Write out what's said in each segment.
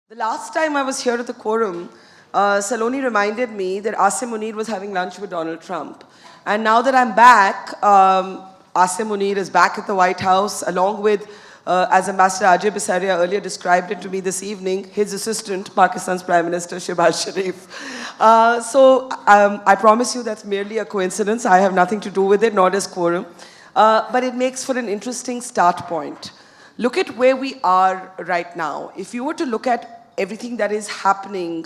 The last time I was here at the Quorum, Saloni reminded me that Asim Munir was having lunch with Donald Trump. And now that I'm back, Asim Munir is back at the White House, along with, as Ambassador Ajay Bisaria earlier described it to me this evening, his assistant, Pakistan's Prime Minister Shehbaz Sharif. I promise you that's merely a coincidence. I have nothing to do with it, nor does Quorum. But it makes for an interesting start point. Look at where we are right now. If you were to look at everything that is happening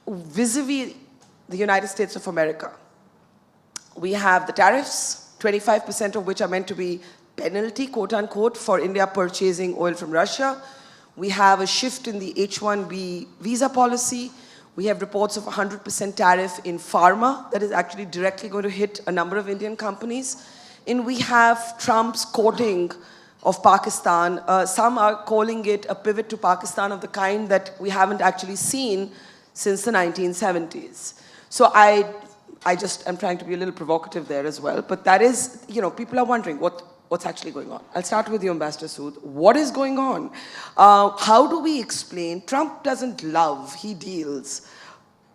vis-a-vis the United States of America, we have the tariffs, 25% of which are meant to be penalty, quote unquote, for India purchasing oil from Russia. We have a shift in the H-1B visa policy. We have reports of 100% tariff in pharma that is actually directly going to hit a number of Indian companies. And we have Trump's courting of Pakistan. Some are calling it a pivot to Pakistan of the kind that we haven't actually seen since the 1970s. So I just am trying to be a little provocative there as well. But that is, people are wondering what's actually going on. I'll start with you, Ambassador Sood. What is going on? How do we explain? Trump doesn't love, he deals.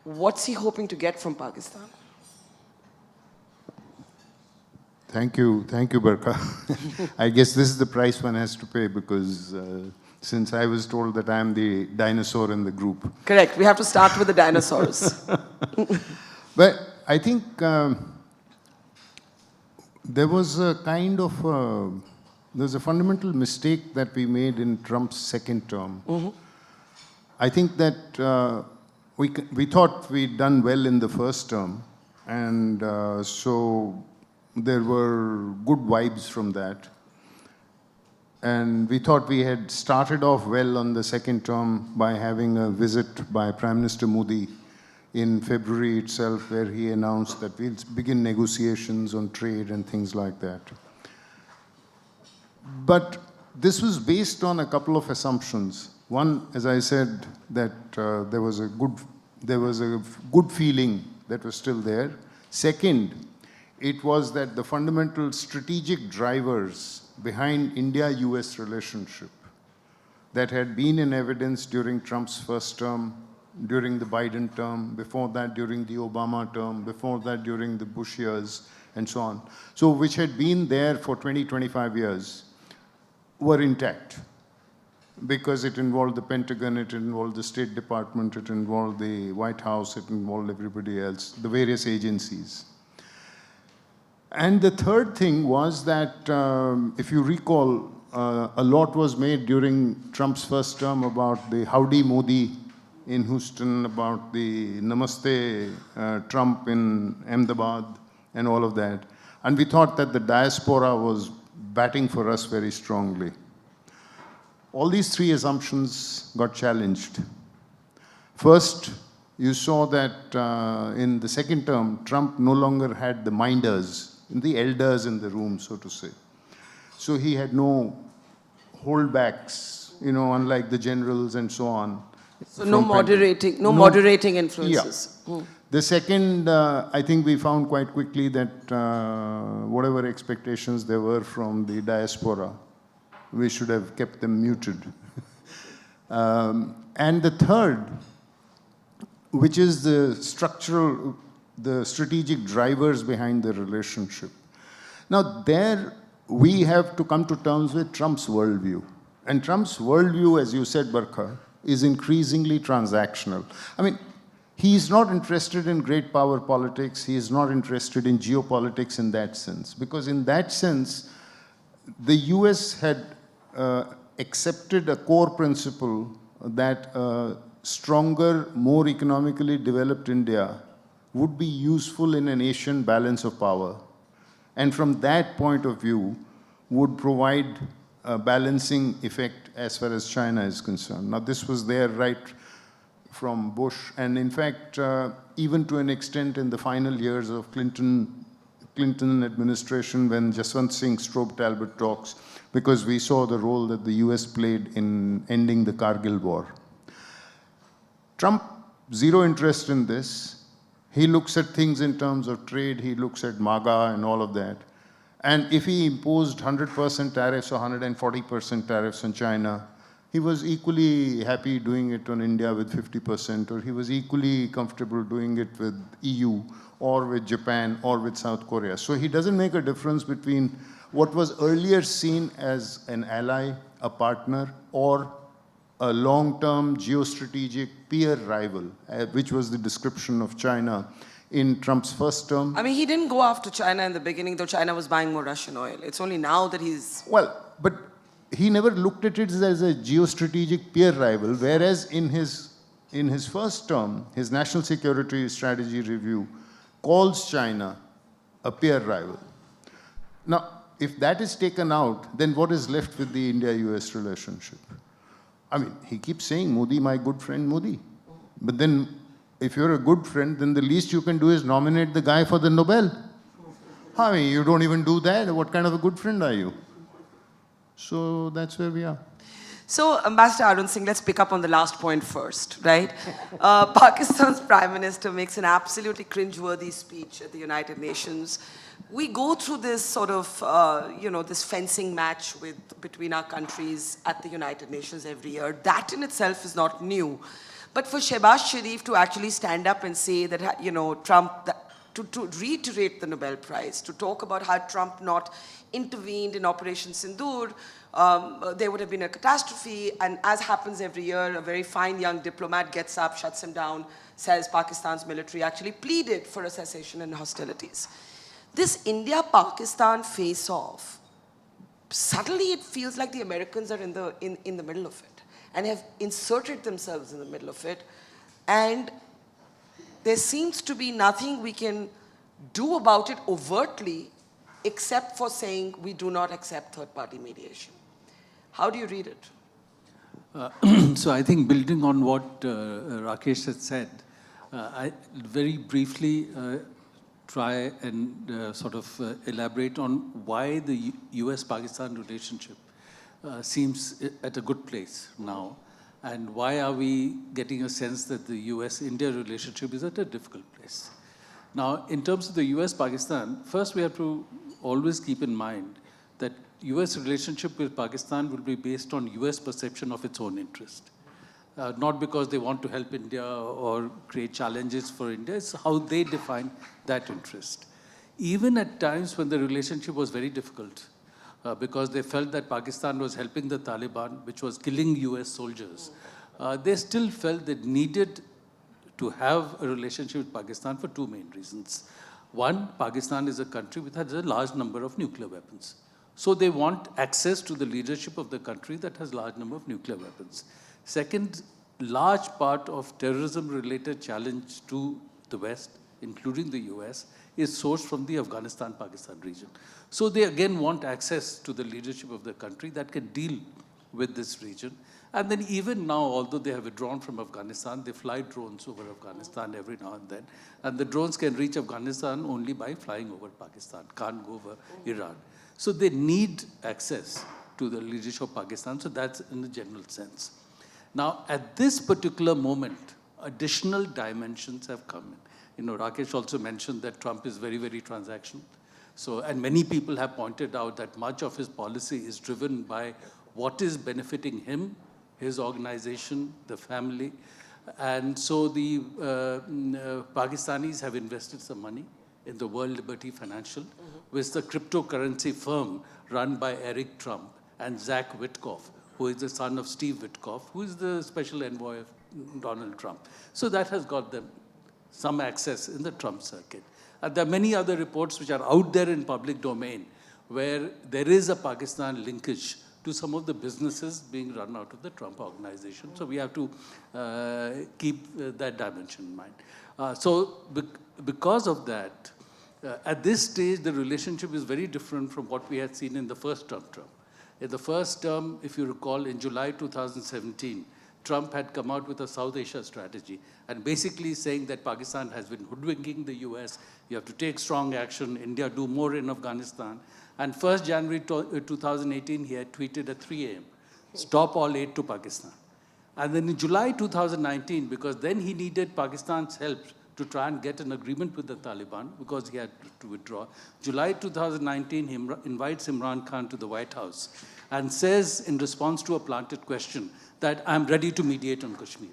What's he hoping to get from Pakistan? Thank you, Barkha. I guess this is the price one has to pay because since I was told that I'm the dinosaur in the group. Correct, we have to start with the dinosaurs. But I think there was a kind of, there's a fundamental mistake that we made in Trump's second term. Mm-hmm. I think that we thought we'd done well in the first term, and so there were good vibes from that. And we thought we had started off well on the second term by having a visit by Prime Minister Modi in February itself, where he announced that we'll begin negotiations on trade and things like that. But this was based on a couple of assumptions. One, as I said, that there was a good feeling that was still there. Second, it was that the fundamental strategic drivers behind India-US relationship that had been in evidence during Trump's first term, during the Biden term, before that during the Obama term, before that during the Bush years, and so on. So which had been there for 20, 25 years, were intact. Because it involved the Pentagon, it involved the State Department, it involved the White House, it involved everybody else, the various agencies. And the third thing was that, if you recall, a lot was made during Trump's first term about the Howdy Modi in Houston, about the Namaste Trump in Ahmedabad, and all of that. And we thought that the diaspora was batting for us very strongly. All these three assumptions got challenged. First, you saw that in the second term, Trump no longer had the minders, the elders in the room, so to say. So he had no holdbacks, unlike the generals and so on. So no moderating influences. Yeah. Mm. The second, I think we found quite quickly that whatever expectations there were from the diaspora, we should have kept them muted. And the third, which is the strategic drivers behind the relationship. Now there, we have to come to terms with Trump's worldview. And Trump's worldview, as you said, Barkha, is increasingly transactional. I mean, he's not interested in great power politics. He is not interested in geopolitics in that sense. Because in that sense, the US had accepted a core principle that a stronger, more economically developed India would be useful in an Asian balance of power. And from that point of view, would provide a balancing effect as far as China is concerned. Now, this was there right from Bush, and in fact, even to an extent in the final years of Clinton administration, when Jaswant Singh stroked Talbot talks, because we saw the role that the US played in ending the Kargil war. Trump, zero interest in this. He looks at things in terms of trade, he looks at MAGA and all of that. And if he imposed 100% tariffs or 140% tariffs on China, he was equally happy doing it on India with 50%, or he was equally comfortable doing it with EU, or with Japan, or with South Korea. So he doesn't make a difference between what was earlier seen as an ally, a partner, or a long-term geostrategic peer rival, which was the description of China in Trump's first term. I mean, he didn't go after China in the beginning, though China was buying more Russian oil. It's only now that he's... Well, but he never looked at it as a geostrategic peer rival, whereas in his first term, his national security strategy review calls China a peer rival. Now, if that is taken out, then what is left with the India-US relationship? I mean, he keeps saying, Modi, my good friend Modi. But then, if you're a good friend, then the least you can do is nominate the guy for the Nobel. I mean, you don't even do that. What kind of a good friend are you? So that's where we are. So, Ambassador Arun Singh, let's pick up on the last point first, right? Pakistan's Prime Minister makes an absolutely cringeworthy speech at the United Nations. We go through this sort of, this fencing match between our countries at the United Nations every year. That in itself is not new. But for Shehbaz Sharif to actually stand up and say that, Trump, to reiterate the Nobel Prize, to talk about how Trump not intervened in Operation Sindoor, there would have been a catastrophe, and as happens every year, a very fine young diplomat gets up, shuts him down, says Pakistan's military actually pleaded for a cessation in hostilities. This India-Pakistan face-off, suddenly it feels like the Americans are in the middle of it and have inserted themselves in the middle of it, and there seems to be nothing we can do about it overtly except for saying we do not accept third-party mediation. How do you read it? So I think building on what Rakesh had said, I very briefly try and sort of elaborate on why the US-Pakistan relationship seems at a good place now, and why are we getting a sense that the US-India relationship is at a difficult place. Now, in terms of the US-Pakistan, first we have to always keep in mind that US relationship with Pakistan will be based on US perception of its own interest. Not because they want to help India or create challenges for India, it's how they define that interest. Even at times when the relationship was very difficult, because they felt that Pakistan was helping the Taliban, which was killing US soldiers, they still felt they needed to have a relationship with Pakistan for two main reasons. One, Pakistan is a country which has a large number of nuclear weapons. So they want access to the leadership of the country that has a large number of nuclear weapons. Second, large part of terrorism-related challenge to the West, including the US, is sourced from the Afghanistan-Pakistan region. So they again want access to the leadership of the country that can deal with this region. And then even now, although they have withdrawn from Afghanistan, they fly drones over Afghanistan every now and then. And the drones can reach Afghanistan only by flying over Pakistan, can't go over Iran. So they need access to the leadership of Pakistan, so that's in the general sense. Now, at this particular moment, additional dimensions have come in. Rakesh also mentioned that Trump is very, very transactional. So, and many people have pointed out that much of his policy is driven by what is benefiting him, his organization, the family. And so the Pakistanis have invested some money in the World Liberty Financial, with the cryptocurrency firm run by Eric Trump and Zach Witkoff, who is the son of Steve Witkoff, who is the special envoy of Donald Trump. So that has got them some access in the Trump circuit. And there are many other reports which are out there in public domain where there is a Pakistan linkage to some of the businesses being run out of the Trump organization. So we have to keep that dimension in mind. So because of that, at this stage, the relationship is very different from what we had seen in the first term. In the first term, if you recall, in July 2017, Trump had come out with a South Asia strategy and basically saying that Pakistan has been hoodwinking the US, you have to take strong action, India do more in Afghanistan. And 1st January 2018, he had tweeted at 3 a.m., stop all aid to Pakistan. And then in July 2019, because then he needed Pakistan's help to try and get an agreement with the Taliban because he had to withdraw. July 2019, he invites Imran Khan to the White House and says in response to a planted question that I'm ready to mediate on Kashmir.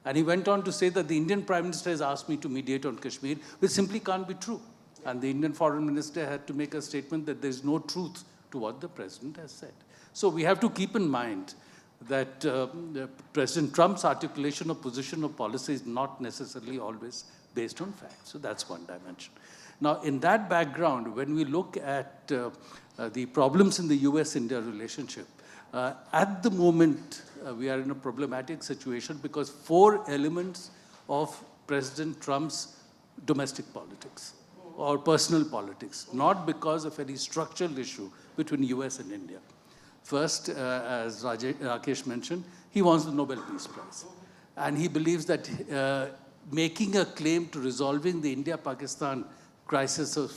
And he went on to say that the Indian Prime Minister has asked me to mediate on Kashmir, which simply can't be true. And the Indian Foreign Minister had to make a statement that there's no truth to what the President has said. So we have to keep in mind that President Trump's articulation of position or policy is not necessarily always based on facts. So that's one dimension. Now, in that background, when we look at the problems in the US-India relationship, at the moment, we are in a problematic situation because 4 elements of President Trump's domestic politics or personal politics, not because of any structural issue between US and India. First, as Rakesh mentioned, he wants the Nobel Peace Prize. And he believes that making a claim to resolving the India-Pakistan crisis of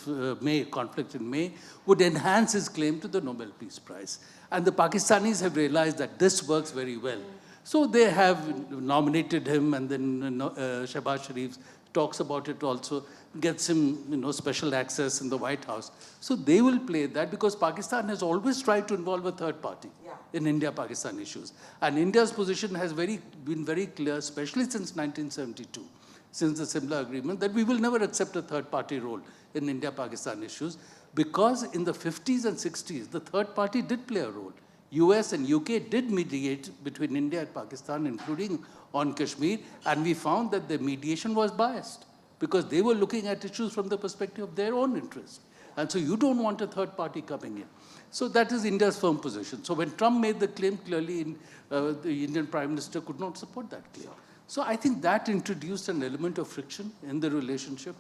conflict in May, would enhance his claim to the Nobel Peace Prize. And the Pakistanis have realized that this works very well. So they have nominated him, and then Shehbaz Sharif talks about it also, gets him special access in the White House. So they will play that because Pakistan has always tried to involve a third party in India-Pakistan issues. And India's position has been very clear, especially since 1972, since the Simla Agreement, that we will never accept a third party role in India-Pakistan issues because in the 50s and 60s, the third party did play a role. US and UK did mediate between India and Pakistan, including on Kashmir, and we found that the mediation was biased because they were looking at issues from the perspective of their own interest. And so you don't want a third party coming in. So that is India's firm position. So when Trump made the claim, clearly the Indian Prime Minister could not support that claim. So I think that introduced an element of friction in the relationship.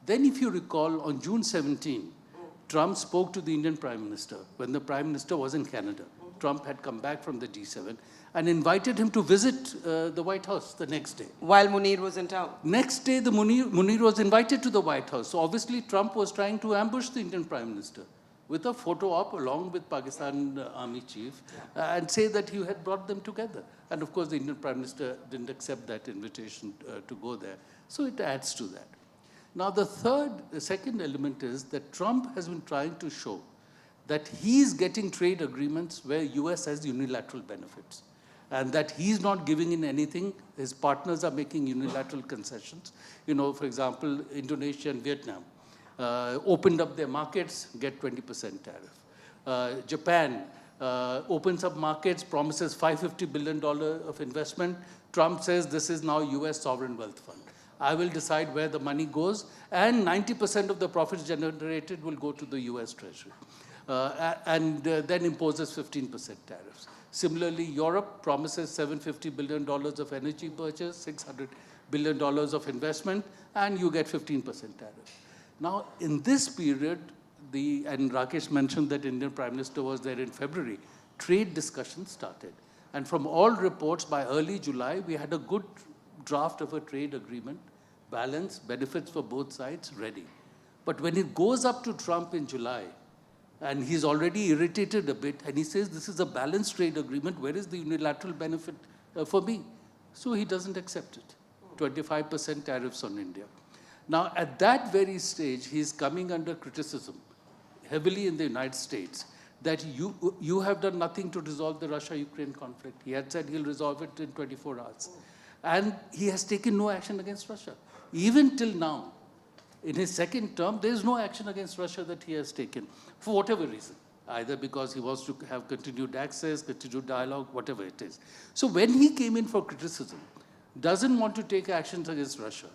Then if you recall, on June 17, Trump spoke to the Indian Prime Minister when the Prime Minister was in Canada. Trump had come back from the G7 and invited him to visit the White House the next day. While Munir was in town. Next day, the Munir was invited to the White House. So obviously, Trump was trying to ambush the Indian Prime Minister with a photo op along with Pakistan Army Chief and say that he had brought them together. And of course, the Indian Prime Minister didn't accept that invitation to go there. So it adds to that. Now, the second element is that Trump has been trying to show that he's getting trade agreements where US has unilateral benefits and that he's not giving in anything. His partners are making unilateral concessions. For example, Indonesia and Vietnam opened up their markets, get 20% tariff. Japan opens up markets, promises $550 billion of investment. Trump says this is now US sovereign wealth fund. I will decide where the money goes, and 90% of the profits generated will go to the US Treasury. And then imposes 15% tariffs. Similarly, Europe promises $750 billion of energy purchase, $600 billion of investment, and you get 15% tariff. Now, in this period, and Rakesh mentioned that Indian Prime Minister was there in February, trade discussions started. And from all reports, by early July, we had a good draft of a trade agreement, balanced, benefits for both sides, ready. But when it goes up to Trump in July, and he's already irritated a bit, and he says, this is a balanced trade agreement, where is the unilateral benefit for me? So he doesn't accept it. 25% tariffs on India. Now, at that very stage, he's coming under criticism, heavily in the United States, that you have done nothing to resolve the Russia-Ukraine conflict. He had said he'll resolve it in 24 hours. And he has taken no action against Russia. Even till now, in his second term, there is no action against Russia that he has taken, for whatever reason. Either because he wants to have continued access, continued dialogue, whatever it is. So when he came in for criticism, doesn't want to take actions against Russia,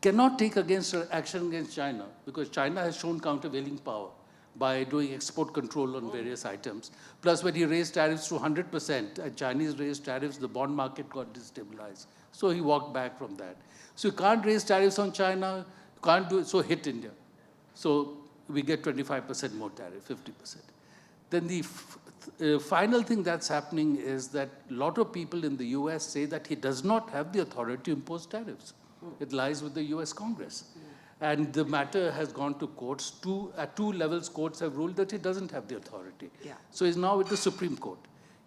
cannot take action against China, because China has shown countervailing power by doing export control on various items. Plus, when he raised tariffs to 100%, and Chinese raised tariffs, the bond market got destabilized. So he walked back from that. So you can't raise tariffs on China, you can't do it, so hit India. So we get 25% more tariff, 50%. Then the final thing that's happening is that a lot of people in the US say that he does not have the authority to impose tariffs. It lies with the US Congress. And the matter has gone to courts. At two levels, courts have ruled that he doesn't have the authority. So he's now with the Supreme Court.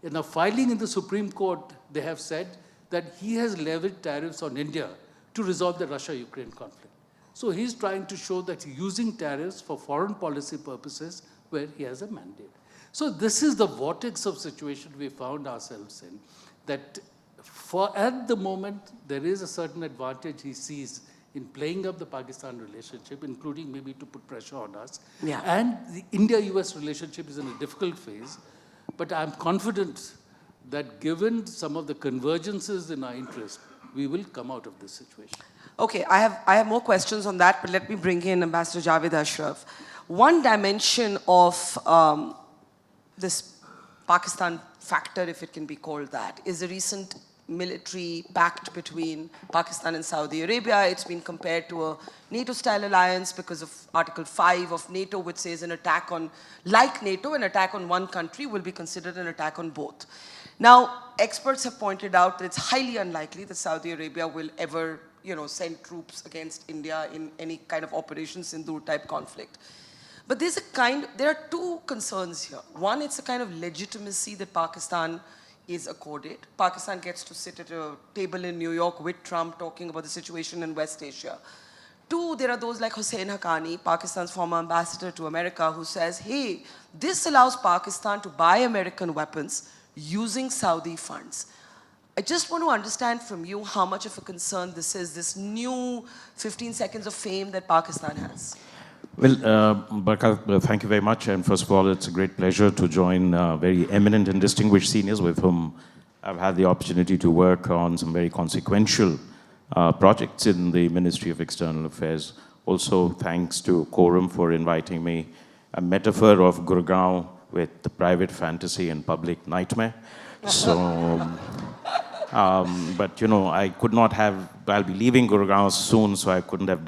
In a filing in the Supreme Court, they have said that he has levied tariffs on India to resolve the Russia-Ukraine conflict. So he's trying to show that he's using tariffs for foreign policy purposes where he has a mandate. So this is the vortex of situation we found ourselves in, that for at the moment, there is a certain advantage he sees in playing up the Pakistan relationship, including maybe to put pressure on us. Yeah. And the India-US relationship is in a difficult phase. But I'm confident that given some of the convergences in our interest, we will come out of this situation. Okay, I have more questions on that, but let me bring in Ambassador Javed Ashraf. One dimension of this Pakistan factor, if it can be called that, is the recent military pact between Pakistan and Saudi Arabia. It's been compared to a NATO-style alliance because of Article 5 of NATO, which says an attack on, like NATO, an attack on one country will be considered an attack on both. Now, experts have pointed out that it's highly unlikely that Saudi Arabia will ever, send troops against India in any kind of Operation Sindoor-type conflict. But there are two concerns here. One, it's a kind of legitimacy that Pakistan is accorded. Pakistan gets to sit at a table in New York with Trump talking about the situation in West Asia. Two, there are those like Hussein Haqqani, Pakistan's former ambassador to America, who says, hey, this allows Pakistan to buy American weapons using Saudi funds. I just want to understand from you how much of a concern this is, this new 15 seconds of fame that Pakistan has. Well, Barkha, thank you very much. And first of all, it's a great pleasure to join very eminent and distinguished seniors with whom I've had the opportunity to work on some very consequential projects in the Ministry of External Affairs. Also, thanks to Quorum for inviting me. A metaphor of Gurgaon with the private fantasy and public nightmare. So, but I could not have, I'll be leaving Gurgaon soon, so I couldn't have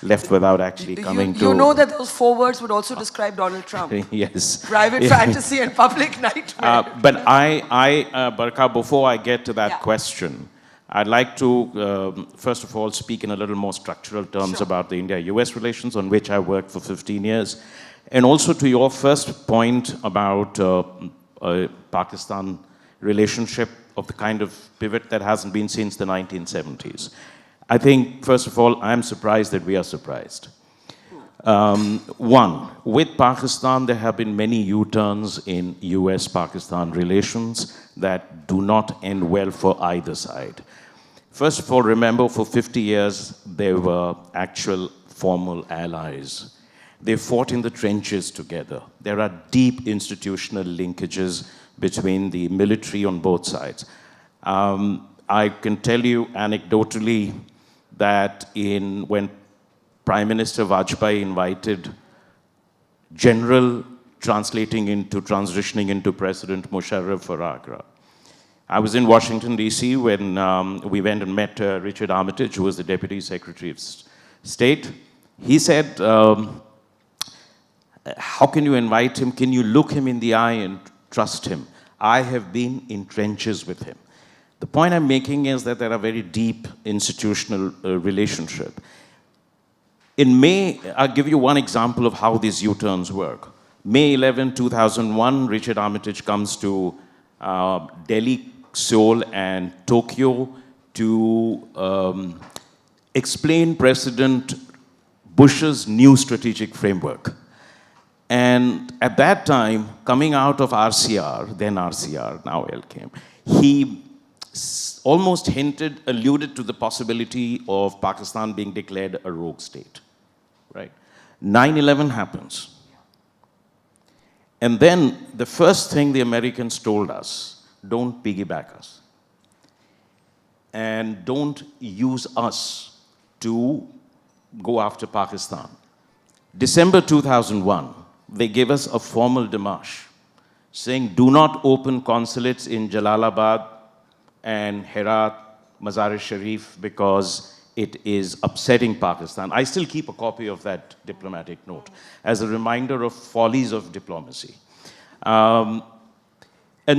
left without actually coming to... You know that those four words would also describe Donald Trump. Yes. Private fantasy and public nightmare. But Barkha, before I get to that question, I'd like to, first of all, speak in a little more structural terms about the India-US relations, on which I worked for 15 years. And also to your first point about Pakistan relationship of the kind of pivot that hasn't been since the 1970s. I think, first of all, I'm surprised that we are surprised. One, with Pakistan, there have been many U-turns in US-Pakistan relations that do not end well for either side. First of all, remember, for 50 years, they were actual formal allies. They fought in the trenches together. There are deep institutional linkages between the military on both sides. I can tell you anecdotally that when Prime Minister Vajpayee invited General transitioning into President Musharraf for Agra. I was in Washington, D.C. when we went and met Richard Armitage, who was the Deputy Secretary of State. He said, how can you invite him? Can you look him in the eye and trust him? I have been in trenches with him. The point I'm making is that there are very deep institutional relationship. In May, I'll give you one example of how these U-turns work. May 11, 2001, Richard Armitage comes to Delhi, Seoul, and Tokyo to explain President Bush's new strategic framework. And at that time, coming out of RCR, then RCR, now LKM, he almost alluded to the possibility of Pakistan being declared a rogue state, right? 9/11 happens. And then the first thing the Americans told us, don't piggyback us. And don't use us to go after Pakistan. December 2001, they gave us a formal démarche saying, do not open consulates in Jalalabad and Herat, Mazar-e-Sharif, because it is upsetting Pakistan. I still keep a copy of that diplomatic note as a reminder of follies of diplomacy. And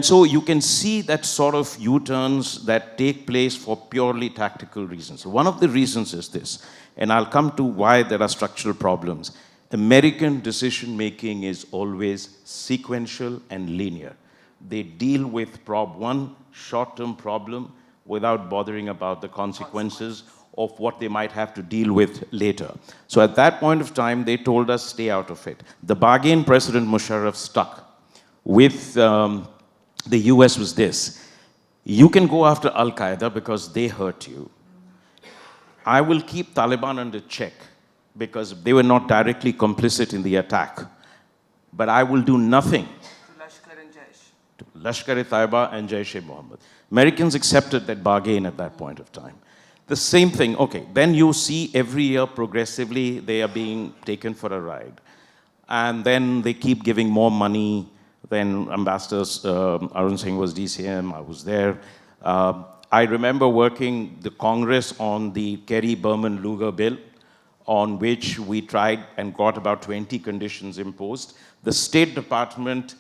so you can see that sort of U-turns that take place for purely tactical reasons. One of the reasons is this, and I'll come to why there are structural problems. American decision-making is always sequential and linear. They deal with one short-term problem without bothering about the consequences of what they might have to deal with later. So at that point of time, they told us, stay out of it. The bargain President Musharraf struck with the US was this: you can go after Al-Qaeda because they hurt you. I will keep Taliban under check because they were not directly complicit in the attack. But I will do nothing to Lashkar-e-Taiba and Jaish-e-Mohammed. Americans accepted that bargain at that point of time. The same thing, okay, then you see every year progressively they are being taken for a ride. And then they keep giving more money. Then Ambassador Arun Singh was DCM, I was there. I remember working the Congress on the Kerry-Berman-Lugar bill, on which we tried and got about 20 conditions imposed. The State Department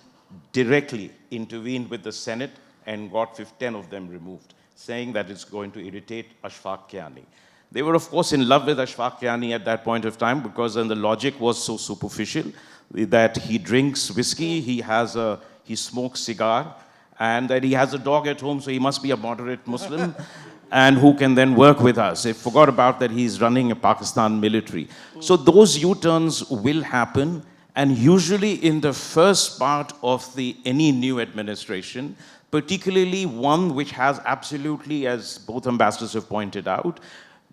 directly intervened with the Senate and got 10 of them removed, saying that it's going to irritate Ashfaq Kyani. They were, of course, in love with Ashfaq Kyani at that point of time because then the logic was so superficial that he drinks whiskey, he smokes cigar, and that he has a dog at home, so he must be a moderate Muslim, and who can then work with us. They forgot about that he's running a Pakistan military. So those U-turns will happen, and usually in the first part of any new administration, particularly one which has absolutely, as both ambassadors have pointed out,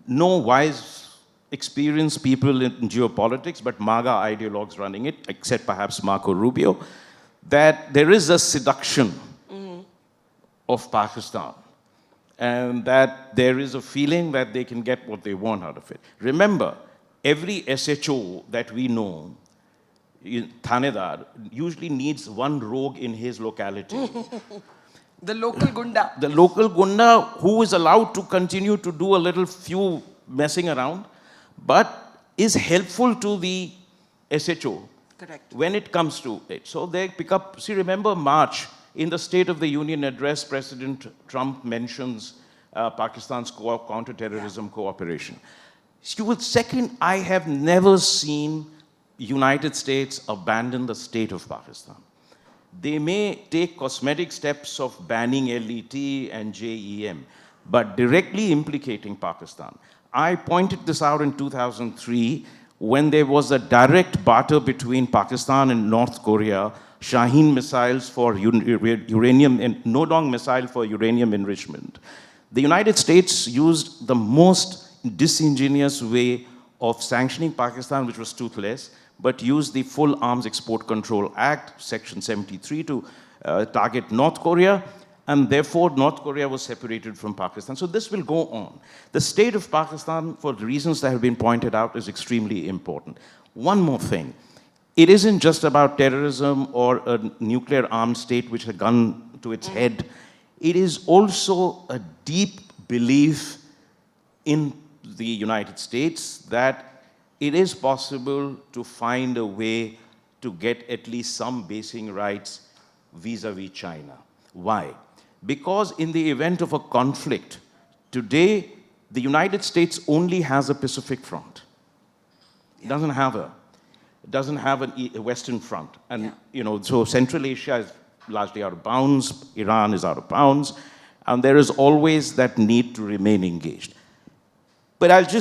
no wise, experienced people in geopolitics, but MAGA ideologues running it, except perhaps Marco Rubio, that there is a seduction of Pakistan, and that there is a feeling that they can get what they want out of it. Remember, every SHO that we know, Thanedar, usually needs one rogue in his locality. The local gunda. The local gunda who is allowed to continue to do a little few messing around, but is helpful to the SHO. Correct. When it comes to it. So they pick up, see, remember March, in the State of the Union address, President Trump mentions Pakistan's counter-terrorism cooperation. Second, I have never seen United States abandon the state of Pakistan. They may take cosmetic steps of banning LET and JEM, but directly implicating Pakistan. I pointed this out in 2003 when there was a direct barter between Pakistan and North Korea, Shaheen missiles for uranium, and Nodong missile for uranium enrichment. The United States used the most disingenuous way of sanctioning Pakistan, which was toothless, but used the Full Arms Export Control Act, Section 73, to target North Korea, and therefore North Korea was separated from Pakistan. So this will go on. The state of Pakistan, for the reasons that have been pointed out, is extremely important. One more thing. It isn't just about terrorism or a nuclear armed state which has a gun to its head. It is also a deep belief in the United States that it is possible to find a way to get at least some basic rights vis-a-vis China. Why? Because in the event of a conflict, today the United States only has a Pacific front. It doesn't have a Western front. And, so Central Asia is largely out of bounds, Iran is out of bounds, and there is always that need to remain engaged. But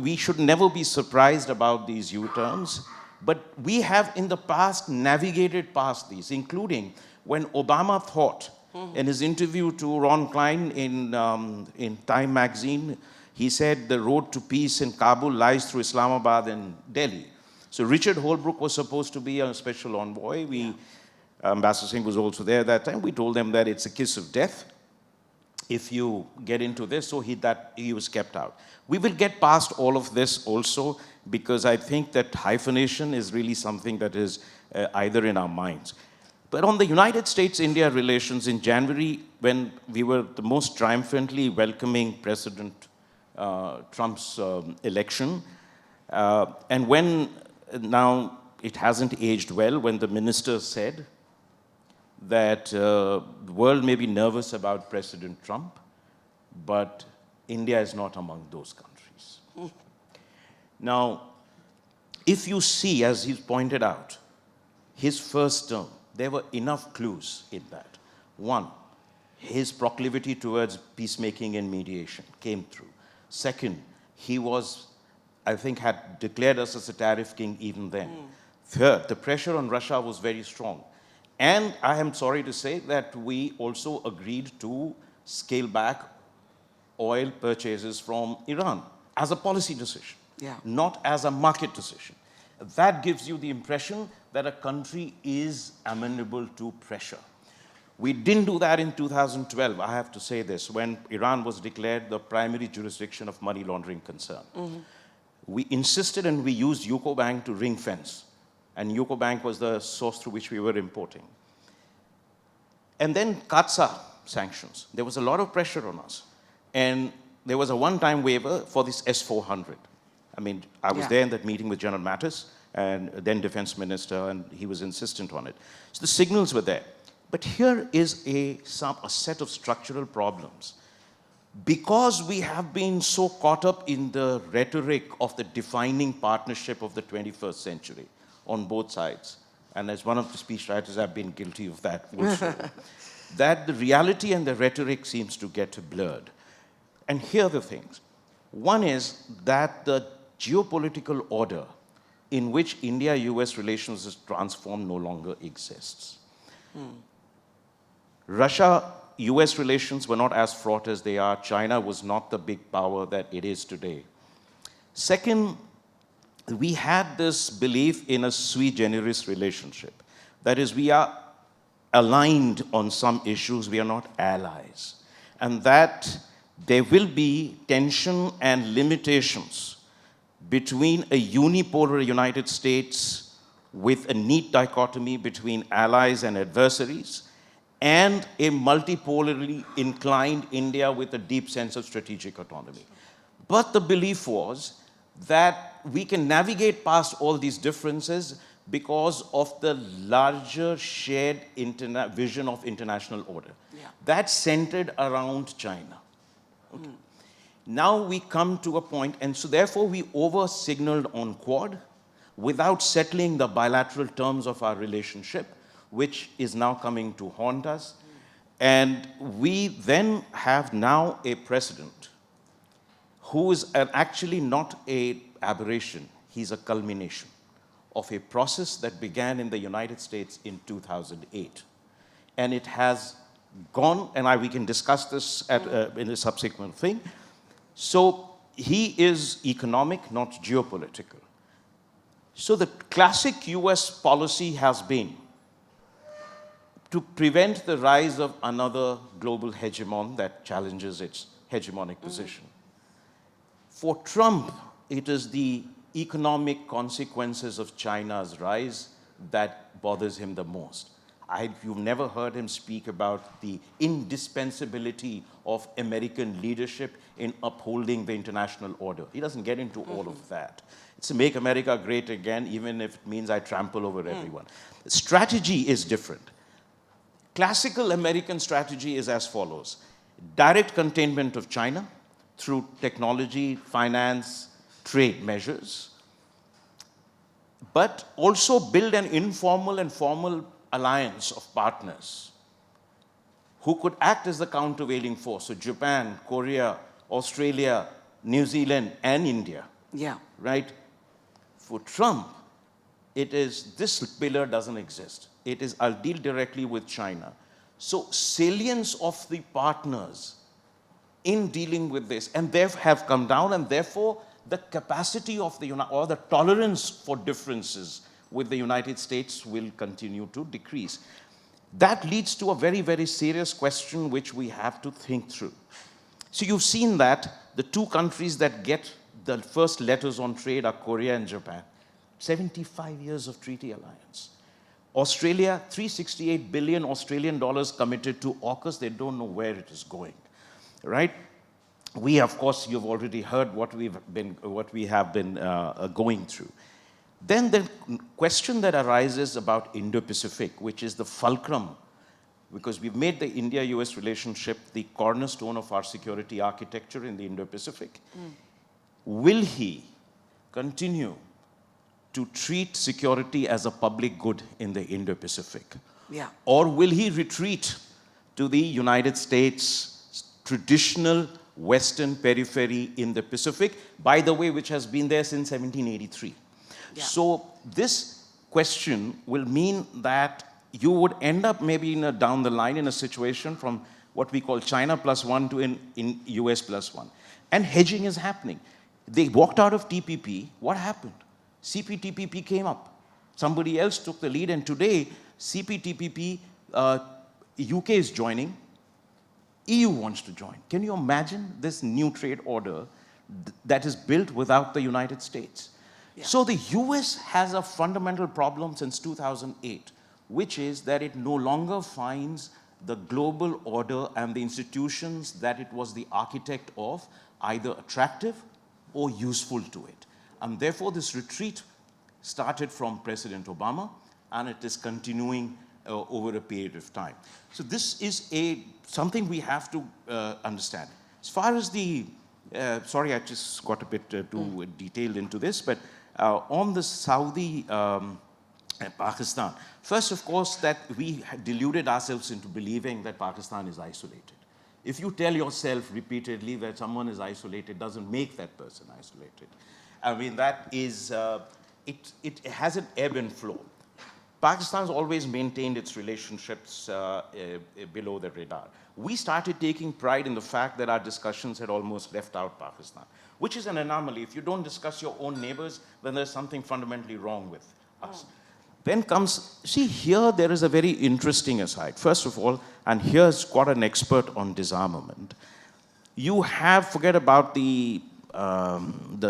we should never be surprised about these U-turns, but we have in the past navigated past these, including when Obama thought, in his interview to Ron Klein in Time magazine, he said the road to peace in Kabul lies through Islamabad and Delhi. So Richard Holbrooke was supposed to be a special envoy. Ambassador Singh was also there at that time. We told them that it's a kiss of death if you get into this, so he was kept out. We will get past all of this also, because I think that hyphenation is really something that is either in our minds. But on the United States-India relations in January, when we were the most triumphantly welcoming President Trump's election, and when now it hasn't aged well, when the minister said that the world may be nervous about President Trump, but India is not among those countries. Now, if you see, as he's pointed out, his first term, there were enough clues in that. One, his proclivity towards peacemaking and mediation came through. Second, he was, I think, had declared us as a tariff king even then. Third, the pressure on Russia was very strong. And I am sorry to say that we also agreed to scale back oil purchases from Iran as a policy decision, not as a market decision. That gives you the impression that a country is amenable to pressure. We didn't do that in 2012, I have to say this, when Iran was declared the primary jurisdiction of money laundering concern. We insisted and we used UCO Bank to ring fence. And UCO Bank was the source through which we were importing. And then CAATSA sanctions. There was a lot of pressure on us. And there was a one-time waiver for this S-400. I mean, I was there in that meeting with General Mattis, and then Defense Minister, and he was insistent on it. So the signals were there. But here is a set of structural problems. Because we have been so caught up in the rhetoric of the defining partnership of the 21st century on both sides, and as one of the speechwriters, I've been guilty of that also, that the reality and the rhetoric seems to get blurred. And here are the things. One is that the geopolitical order in which India-US relations is transformed no longer exists. Russia-US relations were not as fraught as they are. China was not the big power that it is today. Second, we had this belief in a sui generis relationship. That is, we are aligned on some issues, we are not allies. And that there will be tension and limitations between a unipolar United States with a neat dichotomy between allies and adversaries, and a multipolarly inclined India with a deep sense of strategic autonomy. But the belief was that we can navigate past all these differences because of the larger shared vision of international order. That's centered around China. Okay. Now we come to a point, and so therefore we over-signaled on Quad without settling the bilateral terms of our relationship, which is now coming to haunt us. And we then have now a president who is actually not an aberration, he's a culmination of a process that began in the United States in 2008. And it has gone, and we can discuss this in a subsequent thing. So he is economic, not geopolitical. So the classic US policy has been to prevent the rise of another global hegemon that challenges its hegemonic position. For Trump, it is the economic consequences of China's rise that bothers him the most. You've never heard him speak about the indispensability of American leadership in upholding the international order. He doesn't get into all of that. It's to make America great again, even if it means I trample over everyone. The strategy is different. Classical American strategy is as follows: direct containment of China through technology, finance, trade measures, but also build an informal and formal alliance of partners who could act as the countervailing force. So Japan, Korea, Australia, New Zealand, and India. Right? For Trump, it is, this pillar doesn't exist. It is, I'll deal directly with China. So salience of the partners in dealing with this, and they have come down, and therefore the capacity of or the tolerance for differences with the United States will continue to decrease. That leads to a very, very serious question which we have to think through. So you've seen that the two countries that get the first letters on trade are Korea and Japan. 75 years of treaty alliance. Australia, 368 billion Australian dollars committed to AUKUS. They don't know where it is going, right? We, of course, you've already heard what we have been going through. Then the question that arises about Indo-Pacific, which is the fulcrum, because we've made the India-US relationship the cornerstone of our security architecture in the Indo-Pacific. Will he continue to treat security as a public good in the Indo-Pacific? Or will he retreat to the United States' traditional Western periphery in the Pacific, by the way, which has been there since 1783. Yeah. So this question will mean that you would end up maybe down the line in a situation from what we call China +1 to in US +1. And hedging is happening. They walked out of TPP. What happened? CPTPP came up. Somebody else took the lead, and today CPTPP, UK is joining, EU wants to join. Can you imagine this new trade order that is built without the United States? Yeah. So the US has a fundamental problem since 2008, which is that it no longer finds the global order and the institutions that it was the architect of either attractive or useful to it. And therefore this retreat started from President Obama, and it is continuing over a period of time. So this is something we have to understand. As far as the, sorry, I just got a bit too detailed into this, but on the Saudi Pakistan, first, of course, that we deluded ourselves into believing that Pakistan is isolated. If you tell yourself repeatedly that someone is isolated, doesn't make that person isolated. I mean, that is, it has an ebb and flow. Pakistan's always maintained its relationships below the radar. We started taking pride in the fact that our discussions had almost left out Pakistan, which is an anomaly. If you don't discuss your own neighbors, then there's something fundamentally wrong with us. Then comes, see, here there is a very interesting aside. First of all, and here's got an expert on disarmament. You have, forget about the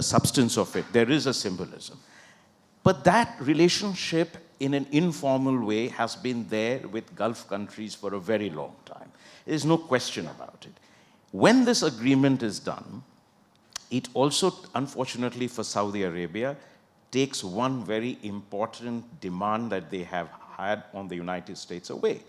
substance of it, there is a symbolism. But that relationship in an informal way has been there with Gulf countries for a very long time. There's no question about it. When this agreement is done, it also, unfortunately for Saudi Arabia, takes one very important demand that they have had on the United States away.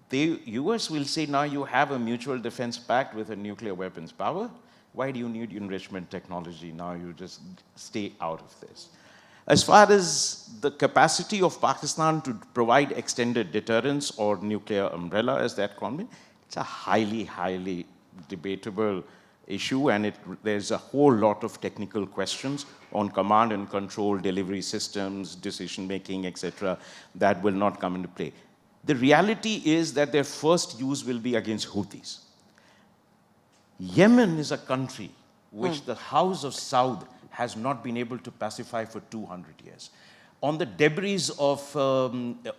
The US will say, now you have a mutual defense pact with a nuclear weapons power. Why do you need enrichment technology? Now you just stay out of this. As far as the capacity of Pakistan to provide extended deterrence or nuclear umbrella, as that called, it's a highly, highly debatable issue, and there's a whole lot of technical questions on command and control, delivery systems, decision-making, etc., that will not come into play. The reality is that their first use will be against Houthis. Yemen is a country which the House of Sood has not been able to pacify for 200 years. On the debris of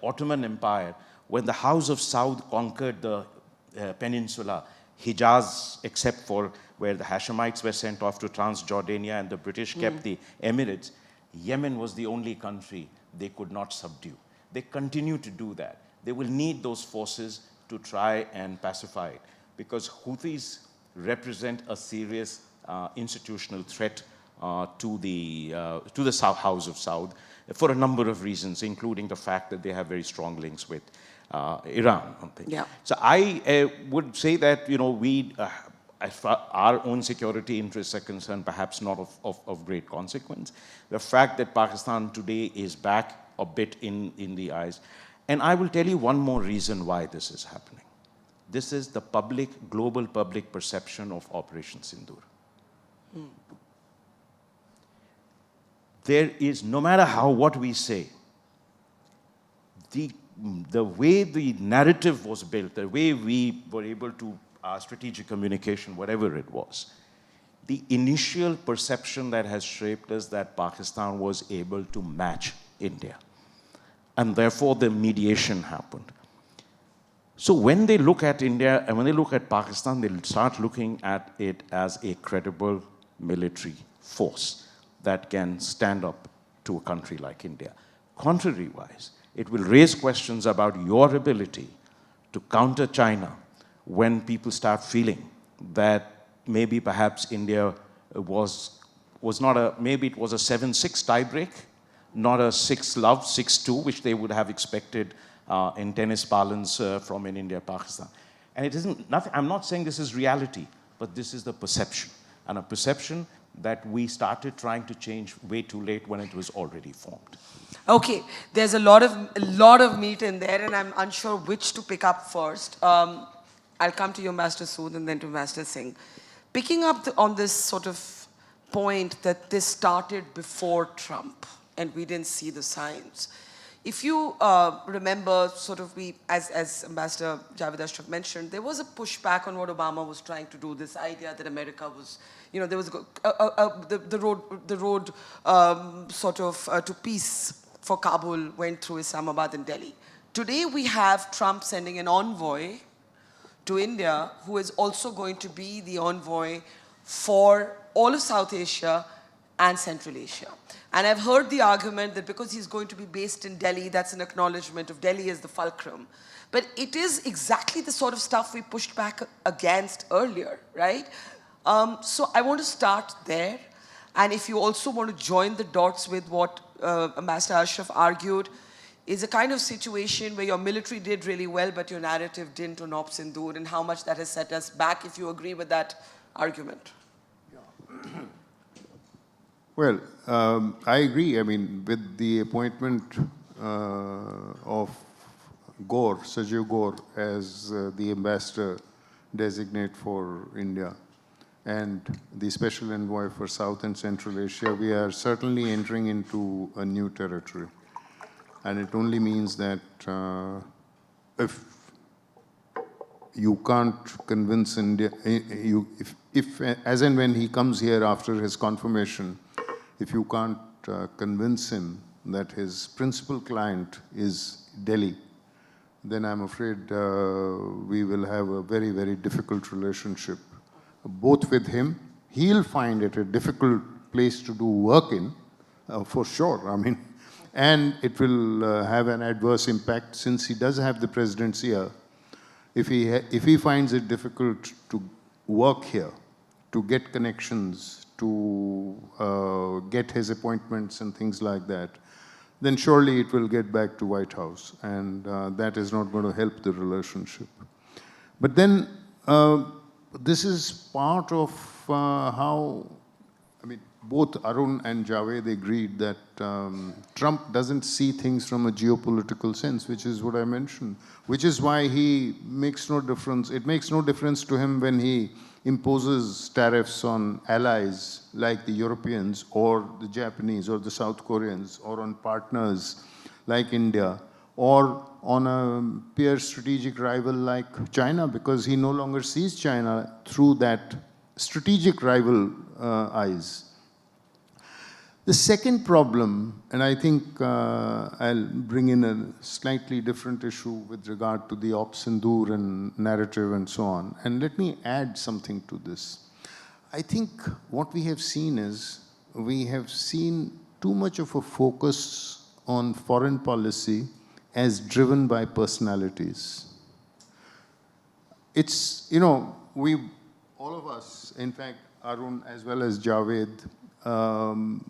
Ottoman Empire, when the House of Soud conquered the peninsula, Hijaz, except for where the Hashemites were sent off to Transjordania and the British kept the Emirates, Yemen was the only country they could not subdue. They continue to do that. They will need those forces to try and pacify it, because Houthis represent a serious institutional threat to the House of Soud for a number of reasons, including the fact that they have very strong links with Iran. Yeah. So I would say that, we, as far our own security interests are concerned, perhaps not of great consequence. The fact that Pakistan today is back a bit in the eyes. And I will tell you one more reason why this is happening. This is the global public perception of Operation Sindoor. There is, no matter what we say, the way the narrative was built, the way we were able to, strategic communication, whatever it was, the initial perception that has shaped us that Pakistan was able to match India. And therefore the mediation happened. So when they look at India and when they look at Pakistan, they'll start looking at it as a credible military force that can stand up to a country like India. Contrary-wise, it will raise questions about your ability to counter China when people start feeling that maybe perhaps India was not maybe it was a 7-6 tiebreak, not a 6-love, 6-2, which they would have expected in tennis parlance from in India-Pakistan. And it isn't nothing, I'm not saying this is reality, but this is the perception. And a perception that we started trying to change way too late when it was already formed. Okay, there's a lot of meat in there, and I'm unsure which to pick up first. I'll come to you, Master Sood, and then to Master Singh. Picking up on this sort of point that this started before Trump and we didn't see the signs. If you remember, sort of as Ambassador Javed Ashraf mentioned, there was a pushback on what Obama was trying to do, this idea that America was, there was the road sort of to peace for Kabul went through Islamabad and Delhi. Today we have Trump sending an envoy to India who is also going to be the envoy for all of South Asia and Central Asia. And I've heard the argument that because he's going to be based in Delhi, that's an acknowledgement of Delhi as the fulcrum. But it is exactly the sort of stuff we pushed back against earlier, right? So I want to start there. And if you also want to join the dots with what Ambassador Ashraf argued, is a kind of situation where your military did really well, but your narrative didn't on Op Sindoor, and how much that has set us back, if you agree with that argument. Well, I agree. I mean, with the appointment of Gore, Sajeev Gore, as the ambassador designate for India and the special envoy for South and Central Asia, we are certainly entering into a new territory. And it only means that if you can't convince India, if as and when he comes here after his confirmation, if you can't convince him that his principal client is Delhi, then I'm afraid we will have a very, very difficult relationship, both with him. He'll find it a difficult place to do work in, for sure. I mean, and it will have an adverse impact since he does have the presidency here. If he finds it difficult to work here, to get connections, to get his appointments and things like that, then surely it will get back to White House, and that is not going to help the relationship. But then this is part of how, I mean, both Arun and Javed agreed that Trump doesn't see things from a geopolitical sense, which is what I mentioned, which is why he makes no difference. It makes no difference to him when he imposes tariffs on allies like the Europeans or the Japanese or the South Koreans, or on partners like India, or on a peer strategic rival like China, because he no longer sees China through that strategic rival eyes. The second problem, and I think I'll bring in a slightly different issue with regard to the Op Sindoor and narrative and so on. And let me add something to this. I think what we have seen is, we have seen too much of a focus on foreign policy as driven by personalities. It's, all of us, in fact, Arun as well as Javed, and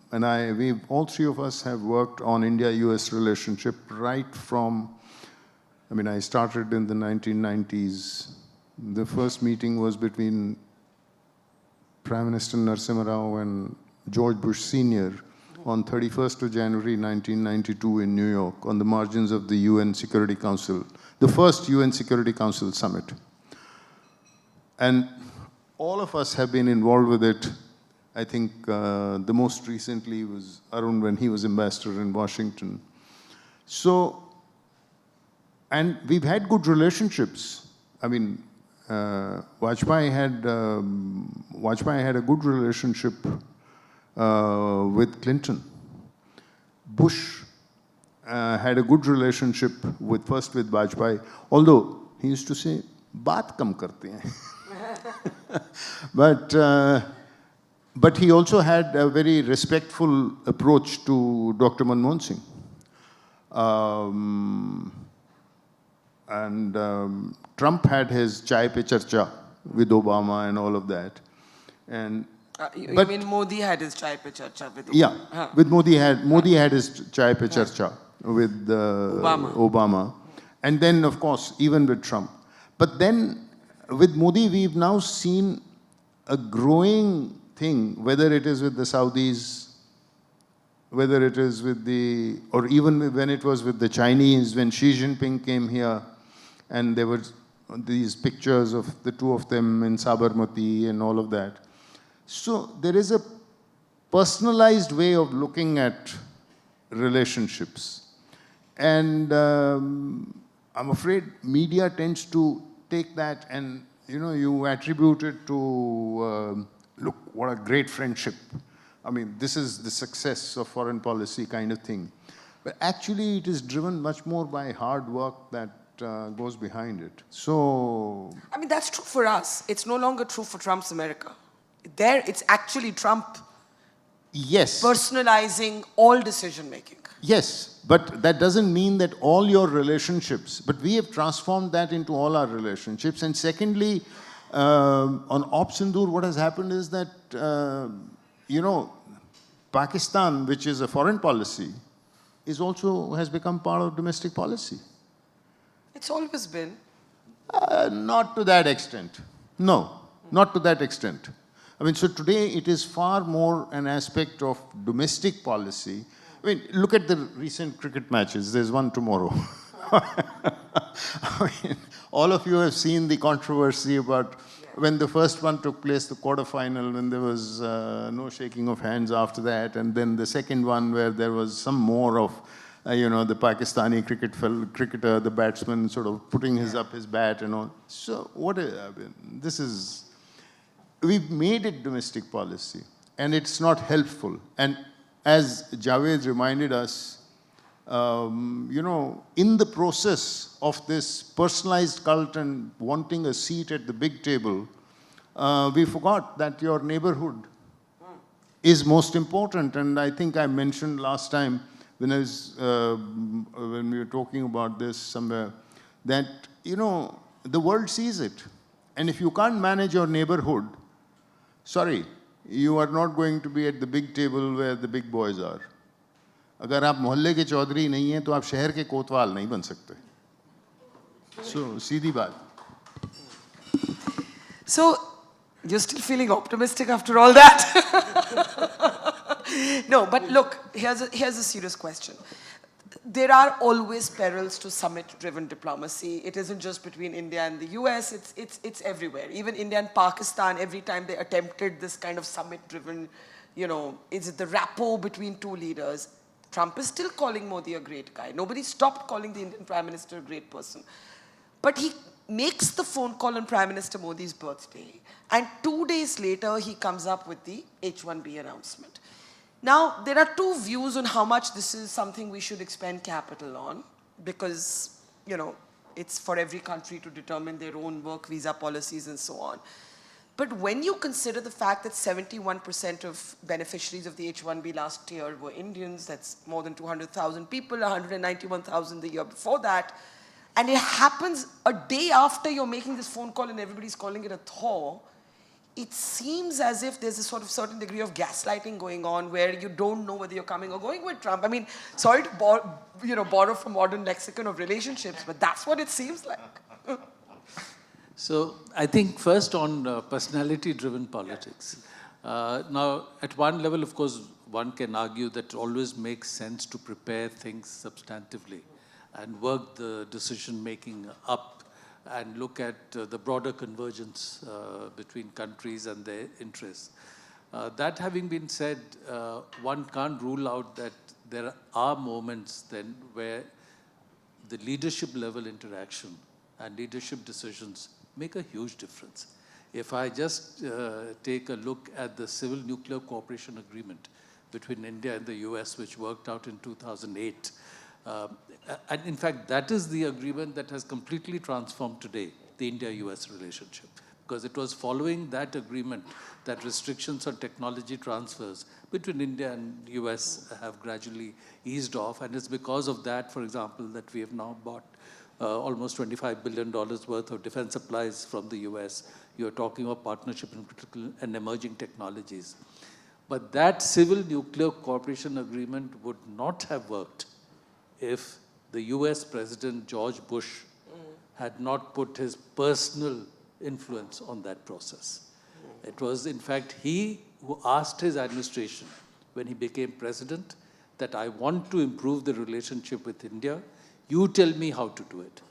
all three of us have worked on India-US relationship right from, I started in the 1990s. The first meeting was between Prime Minister Narasimha Rao and George Bush Sr. on 31st of January 1992 in New York, on the margins of the UN Security Council, the first UN Security Council summit. And all of us have been involved with it. I think the most recently was Arun when he was ambassador in Washington. So, and we've had good relationships. Vajpayee had a good relationship with Clinton. Bush had a good relationship first with Vajpayee, although he used to say, "Baat kam karte hain." But he also had a very respectful approach to Dr. Manmohan Singh. Trump had his chai pe charcha with Obama and all of that. And you mean Modi had his chai pe charcha with Obama? Yeah, with Modi had his chai pe charcha with Obama. And then, of course, even with Trump. But then, with Modi, we've now seen a growing thing, whether it is with the Saudis, whether it is with or even when it was with the Chinese, when Xi Jinping came here, and there was these pictures of the two of them in Sabarmati and all of that. So there is a personalized way of looking at relationships. And I'm afraid media tends to take that and, you attribute it to, look, what a great friendship. I mean, this is the success of foreign policy kind of thing. But actually, it is driven much more by hard work that goes behind it. So... I mean, that's true for us. It's no longer true for Trump's America. There, it's actually Trump personalizing all decision-making. Yes, but that doesn't mean that all your relationships, but we have transformed that into all our relationships. And secondly, on Op Sindoor, what has happened is that, Pakistan, which is a foreign policy, has become part of domestic policy. It's always been. Not to that extent. No, not to that extent. I mean, so today it is far more an aspect of domestic policy. I mean, look at the recent cricket matches. There's one tomorrow. I mean, all of you have seen the controversy about when the first one took place, the quarterfinal, when there was no shaking of hands after that, and then the second one where there was some more of, the Pakistani cricketer, the batsman, sort of putting his bat and all. So we've made it domestic policy, and it's not helpful. And as Javed reminded us, in the process of this personalized cult and wanting a seat at the big table, we forgot that your neighborhood is most important. And I think I mentioned last time when we were talking about this somewhere, that, the world sees it. And if you can't manage your neighborhood, sorry, you are not going to be at the big table where the big boys are. अगर आप मोहल्ले के चौधरी नहीं हैं तो आप शहर के कोतवाल नहीं बन सकते. So सीधी बात. So you're still feeling optimistic after all that? No, but look, here's a serious question. There are always perils to summit-driven diplomacy. It isn't just between India and the US, it's everywhere. Even India and Pakistan, every time they attempted this kind of summit-driven, is it the rapport between two leaders? Trump is still calling Modi a great guy. Nobody stopped calling the Indian Prime Minister a great person. But he makes the phone call on Prime Minister Modi's birthday, and 2 days later, he comes up with the H-1B announcement. Now, there are two views on how much this is something we should expend capital on, because, it's for every country to determine their own work visa policies and so on. But when you consider the fact that 71% of beneficiaries of the H-1B last year were Indians, that's more than 200,000 people, 191,000 the year before that, and it happens a day after you're making this phone call and everybody's calling it a thaw, it seems as if there's a sort of certain degree of gaslighting going on where you don't know whether you're coming or going with Trump. I mean, sorry to borrow from modern lexicon of relationships, but that's what it seems like. So I think first on personality-driven politics. Now, at one level, of course, one can argue that it always makes sense to prepare things substantively and work the decision-making up and look at the broader convergence between countries and their interests. That having been said, one can't rule out that there are moments then where the leadership level interaction and leadership decisions make a huge difference. If I just take a look at the Civil Nuclear Cooperation Agreement between India and the US, which worked out in 2008, and in fact, that is the agreement that has completely transformed today the India-US relationship, because it was following that agreement that restrictions on technology transfers between India and US have gradually eased off, and it's because of that, for example, that we have now bought almost $25 billion worth of defense supplies from the US. You're talking about partnership in critical and emerging technologies. But that Civil Nuclear Cooperation Agreement would not have worked if the US President George Bush had not put his personal influence on that process. It was, in fact, he who asked his administration when he became president that I want to improve the relationship with India. You tell me how to do it.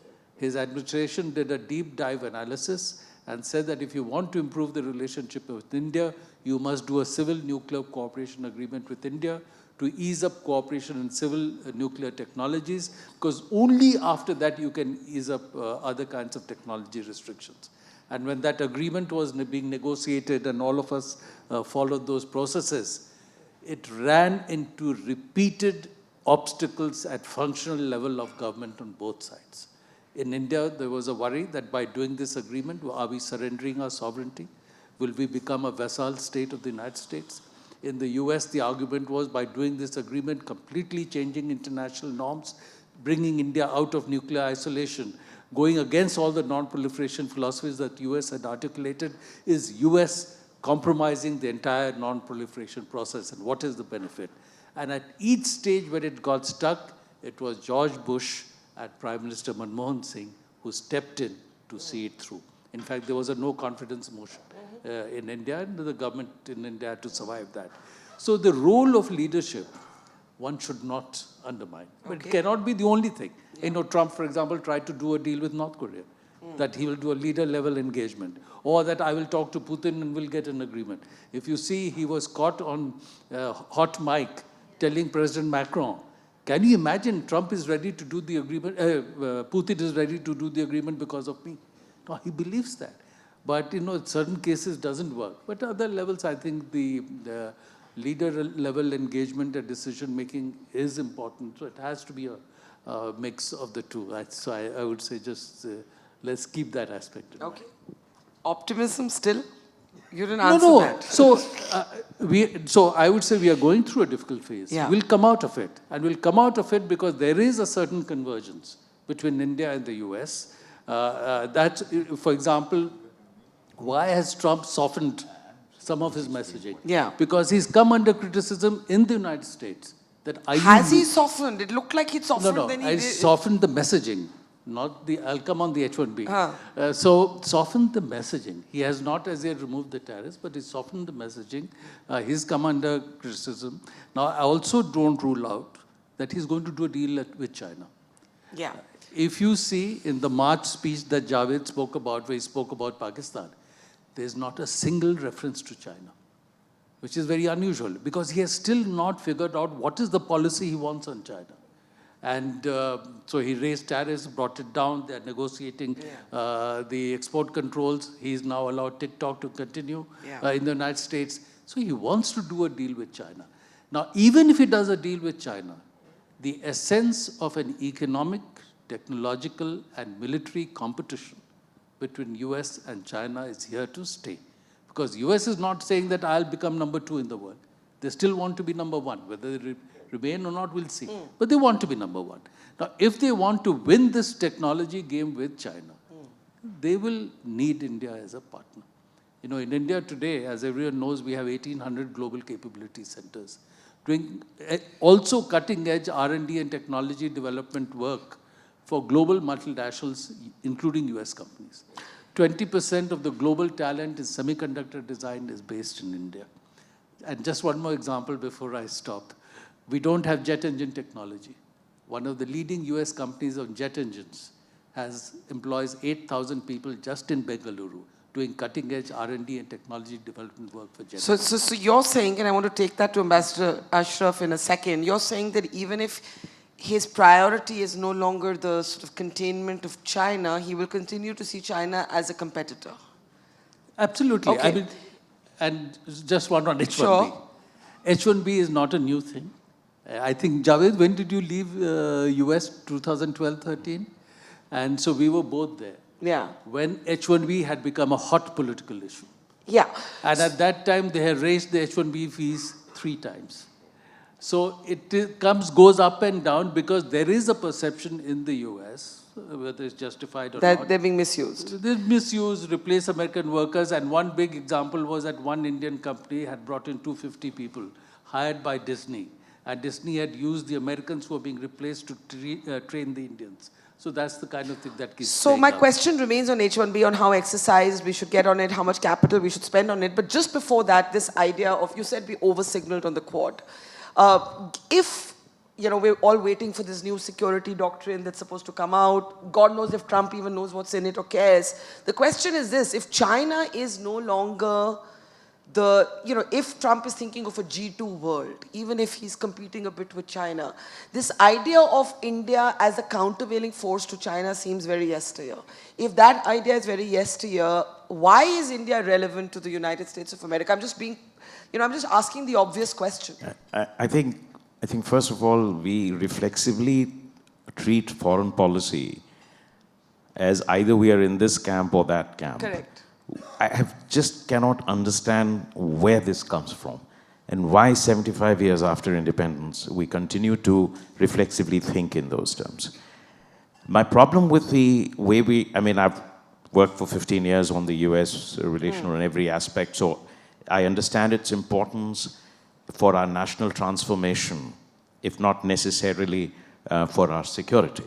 His administration did a deep dive analysis and said that if you want to improve the relationship with India, you must do a civil nuclear cooperation agreement with India to ease up cooperation in civil nuclear technologies, because only after that you can ease up other kinds of technology restrictions. And when that agreement was being negotiated and all of us followed those processes, it ran into repeated obstacles at functional level of government on both sides. In India, there was a worry that by doing this agreement, are we surrendering our sovereignty? Will we become a vassal state of the United States? In the US, the argument was by doing this agreement, completely changing international norms, bringing India out of nuclear isolation, going against all the non-proliferation philosophies that the US had articulated, is US compromising the entire non-proliferation process, and what is the benefit? And at each stage where it got stuck, it was George Bush and Prime Minister Manmohan Singh who stepped in to see it through. In fact, there was a no confidence motion in India, and the government in India had to survive that. So the role of leadership, one should not undermine. But it cannot be the only thing. Yeah. You know, Trump, for example, tried to do a deal with North Korea, that he will do a leader-level engagement, or that I will talk to Putin and we'll get an agreement. If you see, he was caught on hot mic telling President Macron, can you imagine Trump is ready to do the agreement, Putin is ready to do the agreement because of me? No, he believes that. But, you know, in certain cases doesn't work. But other levels, I think the leader-level engagement and decision-making is important. So it has to be a mix of the two. So I would say just let's keep that aspect in mind. Okay. Optimism still? You didn't answer that. So I would say we are going through a difficult phase. Yeah. We'll come out of it. And we'll come out of it because there is a certain convergence between India and the US. That, for example, why has Trump softened some of his messaging? Yeah. Because he's come under criticism in the United States. Has he softened? It looked like he'd softened. No, then I softened the messaging. Not the, I'll come on the H-1B. So softened the messaging. He has not as yet removed the tariffs, but he softened the messaging. He's come under criticism. Now, I also don't rule out that he's going to do a deal with China. Yeah. If you see in the March speech that Javed spoke about, where he spoke about Pakistan, there's not a single reference to China, which is very unusual because he has still not figured out what is the policy he wants on China. And so he raised tariffs, brought it down. They're negotiating the export controls. He's now allowed TikTok to continue in the United States. So he wants to do a deal with China. Now, even if he does a deal with China, the essence of an economic, technological, and military competition between US and China is here to stay. Because US is not saying that I'll become number 2 in the world. They still want to be number 1. Whether they remain or not, we'll see. But they want to be number 1. Now, if they want to win this technology game with China, they will need India as a partner. You know, in India today, as everyone knows, we have 1,800 global capability centers, doing also cutting-edge R&D and technology development work for global multinationals, including US companies. 20% of the global talent in semiconductor design is based in India. And just one more example before I stop. We don't have jet engine technology. One of the leading US companies on jet engines employs 8,000 people just in Bengaluru, doing cutting-edge R&D and technology development work for jet engines. So you're saying, and I want to take that to Ambassador Ashraf in a second, you're saying that even if his priority is no longer the sort of containment of China, he will continue to see China as a competitor. Absolutely. Okay. I mean, and just one on H-1B. Sure. H-1B is not a new thing. I think, Javed, when did you leave US? 2012-13? And so we were both there. Yeah. When H-1B had become a hot political issue. Yeah. And at that time, they had raised the H-1B fees 3 times. So it goes up and down because there is a perception in the US, whether it's justified or that not. they're being misused. They're misused, replace American workers. And one big example was that one Indian company had brought in 250 people hired by Disney. And Disney had used the Americans who were being replaced to train the Indians. So that's the kind of thing that keeps So my up. question remains on H-1B, on how exercised we should get on it, how much capital we should spend on it. But just before that, this idea of, you said we over-signaled on the Quad. If we're all waiting for this new security doctrine that's supposed to come out. God knows if Trump even knows what's in it or cares. The question is this: if China is no longer if Trump is thinking of a G2 world, even if he's competing a bit with China, this idea of India as a countervailing force to China seems very yesteryear. If that idea is very yesteryear, why is India relevant to the United States of America? I'm just asking the obvious question. I think first of all, we reflexively treat foreign policy as either we are in this camp or that camp. Correct. I just cannot understand where this comes from and why 75 years after independence we continue to reflexively think in those terms. My problem with the way I've worked for 15 years on the US relation on every aspect, so I understand its importance for our national transformation, if not necessarily for our security.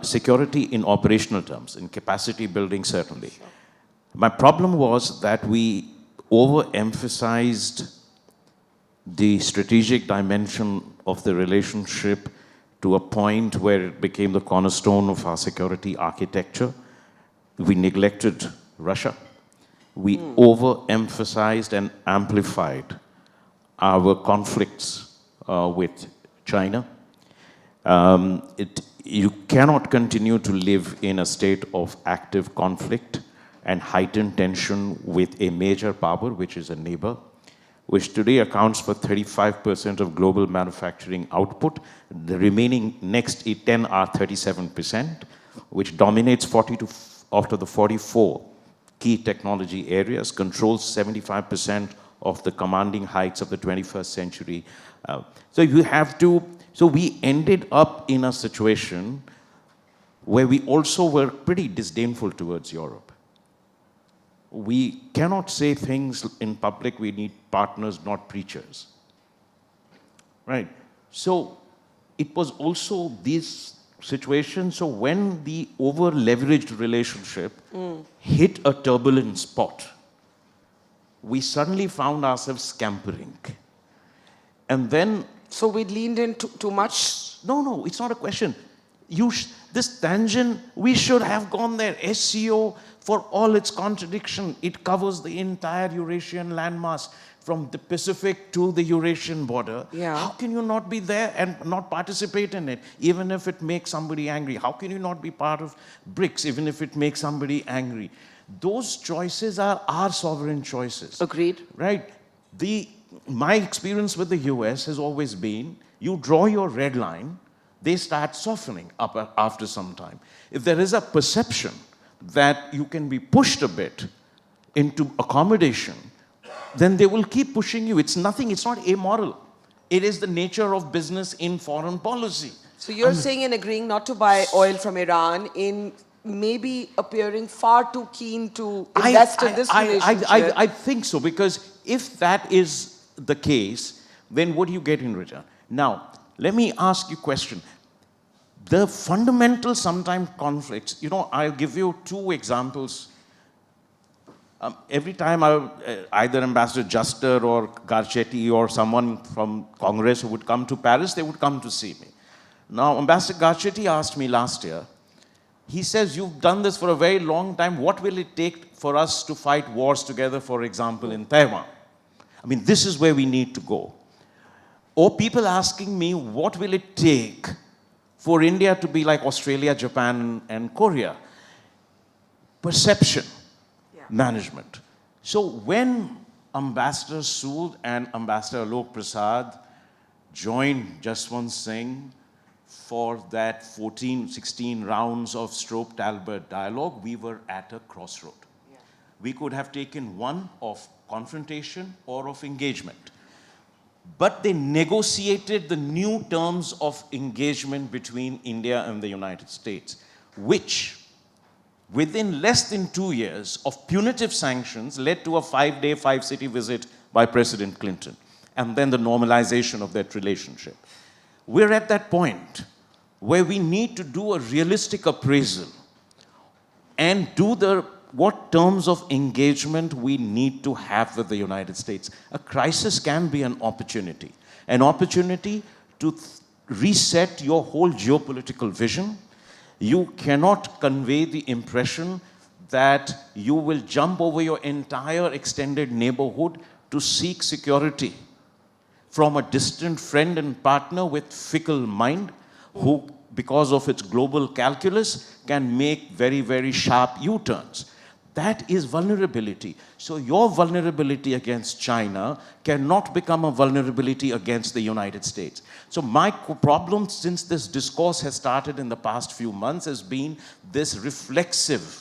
Security in operational terms, in capacity building certainly. Sure. My problem was that we overemphasized the strategic dimension of the relationship to a point where it became the cornerstone of our security architecture. We neglected Russia. We overemphasized and amplified our conflicts with China. You cannot continue to live in a state of active conflict and heightened tension with a major power, which is a neighbor, which today accounts for 35% of global manufacturing output. The remaining next 10 are 37%, which dominates 40 out of the 44 key technology areas, controls 75% of the commanding heights of the 21st century. So we ended up in a situation where we also were pretty disdainful towards Europe. We cannot say things in public, we need partners, not preachers. Right? So it was also this situation, so when the over-leveraged relationship hit a turbulent spot, we suddenly found ourselves scampering. And then... So we leaned in too much? No, it's not a question. This tangent, we should have gone there. SCO, for all its contradiction, it covers the entire Eurasian landmass from the Pacific to the Eurasian border. Yeah. How can you not be there and not participate in it, even if it makes somebody angry? How can you not be part of BRICS, even if it makes somebody angry? Those choices are our sovereign choices. Agreed. Right? My experience with the US has always been, you draw your red line, they start softening up after some time. If there is a perception that you can be pushed a bit into accommodation, then they will keep pushing you. It's not amoral. It is the nature of business in foreign policy. So you're saying and agreeing not to buy oil from Iran in maybe appearing far too keen to invest in this relationship? I think so, because if that is the case, then what do you get in return? Now, let me ask you a question. The fundamental sometimes conflicts, I'll give you two examples. Every time either Ambassador Juster or Garcetti or someone from Congress who would come to Paris, they would come to see me. Now, Ambassador Garcetti asked me last year, he says, you've done this for a very long time. What will it take for us to fight wars together, for example, in Taiwan? I mean, this is where we need to go. Or people asking me, what will it take for India to be like Australia, Japan, and Korea? Perception, management. So when Ambassador Sood and Ambassador Alok Prasad joined Jaswant Singh for that 14, 16 rounds of Stroop-Talbot dialogue, we were at a crossroad. Yeah. We could have taken one of confrontation or of engagement. But they negotiated the new terms of engagement between India and the United States, which, within less than 2 years of punitive sanctions, led to a 5-day, 5-city visit by President Clinton, and then the normalization of that relationship. We're at that point where we need to do a realistic appraisal and do what terms of engagement we need to have with the United States. A crisis can be an opportunity to reset your whole geopolitical vision. You cannot convey the impression that you will jump over your entire extended neighborhood to seek security from a distant friend and partner with fickle mind who, because of its global calculus, can make very, very sharp U-turns. That is vulnerability. So your vulnerability against China cannot become a vulnerability against the United States. So my problem since this discourse has started in the past few months has been this reflexive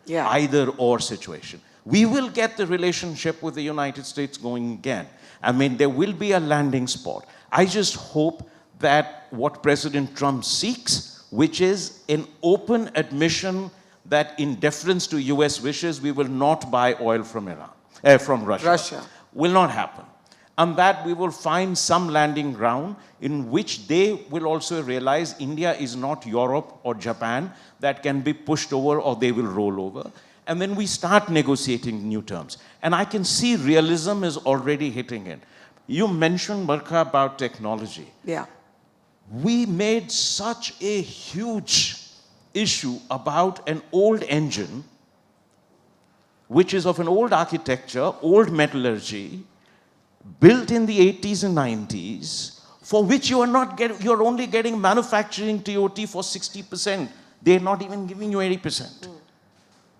either or situation. We will get the relationship with the United States going again. I mean, there will be a landing spot. I just hope that what President Trump seeks, which is an open admission that in deference to US wishes, we will not buy oil from Russia. Will not happen. And that we will find some landing ground in which they will also realize India is not Europe or Japan that can be pushed over or they will roll over. And then we start negotiating new terms. And I can see realism is already hitting it. You mentioned, Barkha, about technology. Yeah. We made such a huge issue about an old engine, which is of an old architecture, old metallurgy, built in the 80s and 90s, for which you are not you're only getting manufacturing TOT for 60%. They're not even giving you 80%.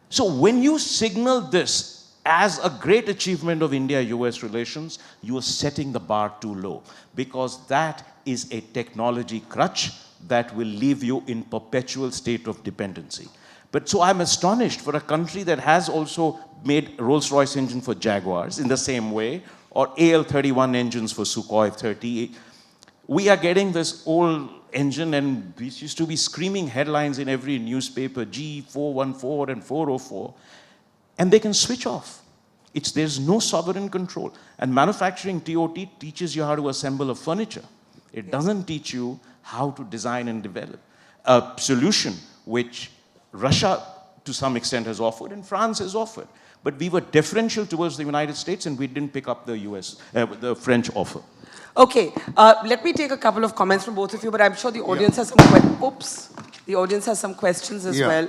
So when you signal this as a great achievement of India-US relations, you are setting the bar too low, because that is a technology crutch that will leave you in perpetual state of dependency. But so I'm astonished for a country that has also made Rolls-Royce engine for Jaguars in the same way, or AL-31 engines for Sukhoi 30. We are getting this old engine, and we used to be screaming headlines in every newspaper, G414 and 404, and they can switch off. There's no sovereign control. And manufacturing TOT teaches you how to assemble a furniture. It doesn't teach you how to design and develop a solution which Russia, to some extent, has offered and France has offered. But we were deferential towards the United States and we didn't pick up the French offer. Okay, let me take a couple of comments from both of you, but I'm sure the audience has some questions as well.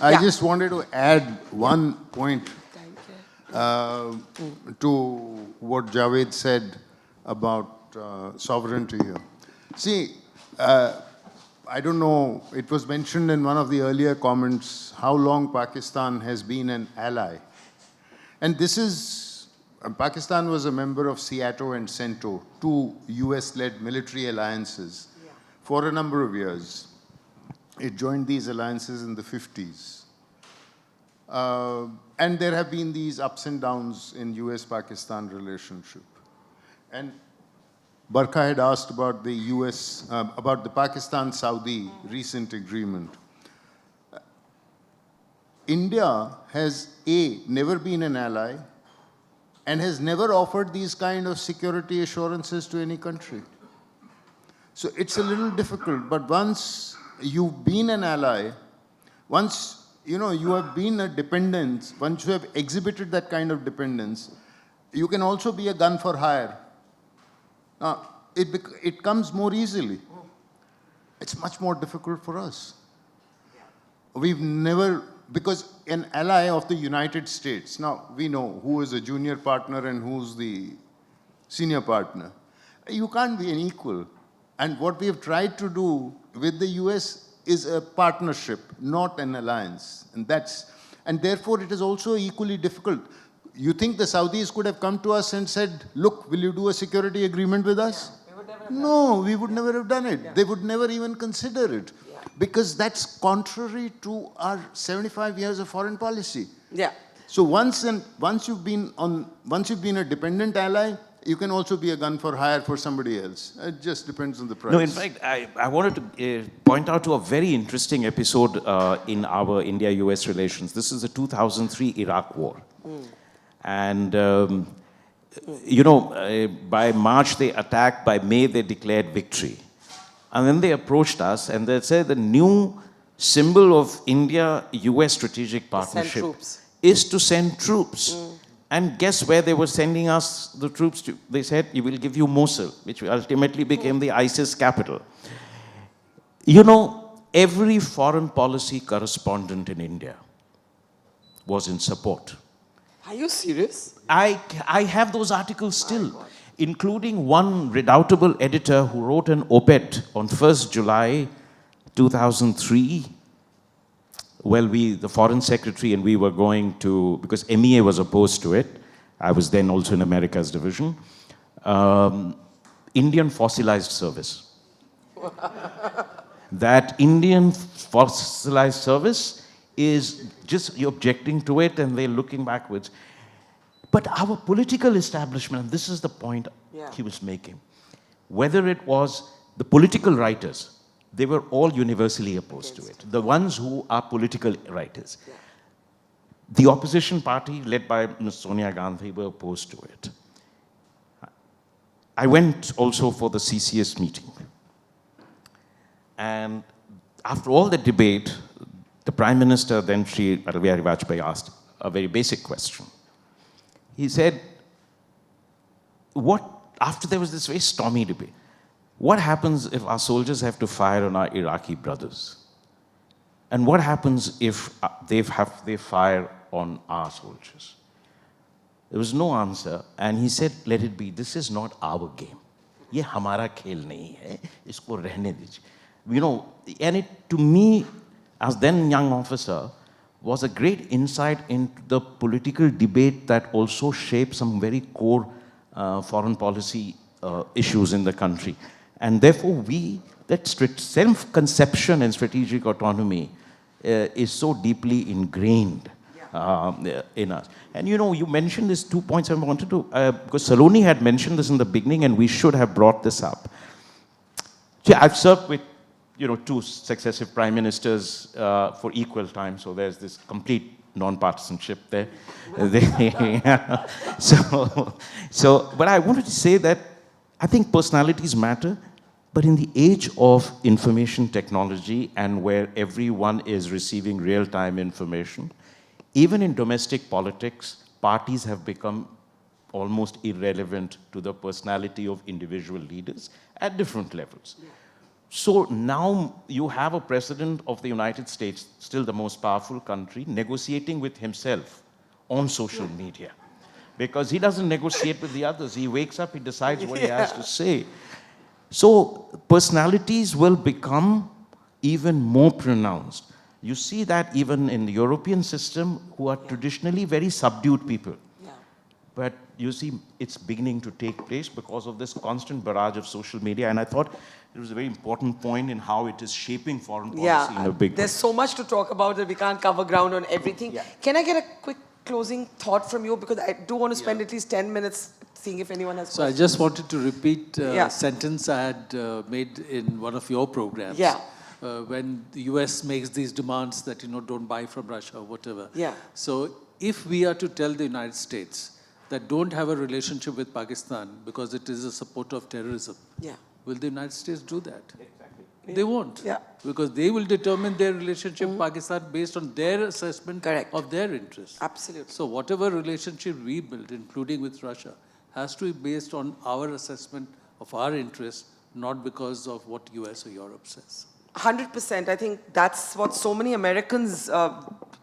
I just wanted to add one point to what Javed said about sovereignty here. See, I don't know, it was mentioned in one of the earlier comments how long Pakistan has been an ally. And this is, Pakistan was a member of SEATO and CENTO, two US-led military alliances, for a number of years. It joined these alliances in the 50s. And there have been these ups and downs in US-Pakistan relationship. And Barkha had asked about the about the Pakistan-Saudi recent agreement. India has, never been an ally and has never offered these kind of security assurances to any country. So it's a little difficult, but once you've been an ally, once you have been a dependent, once you have exhibited that kind of dependence, you can also be a gun for hire. Now, it comes more easily. It's much more difficult for us. We've never, because an ally of the United States, now we know who is a junior partner and who's the senior partner. You can't be an equal. And what we have tried to do with the US is a partnership, not an alliance. And therefore it is also equally difficult. You think the Saudis could have come to us and said, look, will you do a security agreement with us? No, we would never have done it. They would never even consider it. Because that's contrary to our 75 years of foreign policy. So once you've been a dependent ally, you can also be a gun for hire for somebody else. It just depends on the price. No, in fact, I wanted to point out to a very interesting episode in our India-US relations. This is the 2003 Iraq War. And, by March they attacked, by May they declared victory. And then they approached us and they said the new symbol of India-US strategic partnership is to send troops. And guess where they were sending us the troops to? They said, "We will give you Mosul," which ultimately became the ISIS capital. You know, every foreign policy correspondent in India was in support. Are you serious? I have those articles still, including one redoubtable editor who wrote an op-ed on 1st July 2003. Well, the foreign secretary and we were going to, because MEA was opposed to it. I was then also in America's division. Indian fossilized service. That Indian fossilized service is just, you're objecting to it and they're looking backwards. But our political establishment, and this is the point he was making, whether it was the political writers, they were all universally opposed to it. The ones who are political writers. The opposition party, led by Ms. Sonia Gandhi, were opposed to it. I went also for the CCS meeting. And after all the debate, the Prime Minister, then Shri Atal Bihari Vajpayee, asked a very basic question. He said, after there was this very stormy debate, what happens if our soldiers have to fire on our Iraqi brothers? And what happens if they fire on our soldiers? There was no answer, and he said, let it be, this is not our game. Ye hamara khel nahi hai, isko rehne dijiye. You know, and it, to me, as then young officer, was a great insight into the political debate that also shaped some very core foreign policy issues in the country. And therefore, that self-conception and strategic autonomy is so deeply ingrained in us. And you know, you mentioned these 2 points I wanted to, because Saloni had mentioned this in the beginning and we should have brought this up. See, I've served with, you know, 2 successive prime ministers for equal time, so there's this complete non-partisanship there. But I wanted to say that I think personalities matter, but in the age of information technology and where everyone is receiving real-time information, even in domestic politics, parties have become almost irrelevant to the personality of individual leaders at different levels. So now you have a president of the United States, still the most powerful country, negotiating with himself on social media. Because he doesn't negotiate with the others. He wakes up, he decides what he has to say. So personalities will become even more pronounced. You see that even in the European system, who are traditionally very subdued people. But you see, it's beginning to take place because of this constant barrage of social media. And I thought it was a very important point in how it is shaping foreign policy in a big way. There's so much to talk about that we can't cover ground on everything. Can I get a quick closing thought from you? Because I do want to spend at least 10 minutes seeing if anyone has questions. So I just wanted to repeat a sentence I had made in one of your programs. When the US makes these demands that, you know, don't buy from Russia or whatever. So if we are to tell the United States that don't have a relationship with Pakistan because it is a supporter of terrorism, will the United States do that? Exactly. They won't. Because they will determine their relationship with Pakistan based on their assessment of their interests. Absolutely. So whatever relationship we build, including with Russia, has to be based on our assessment of our interests, not because of what US or Europe says. 100%. I think that's what so many Americans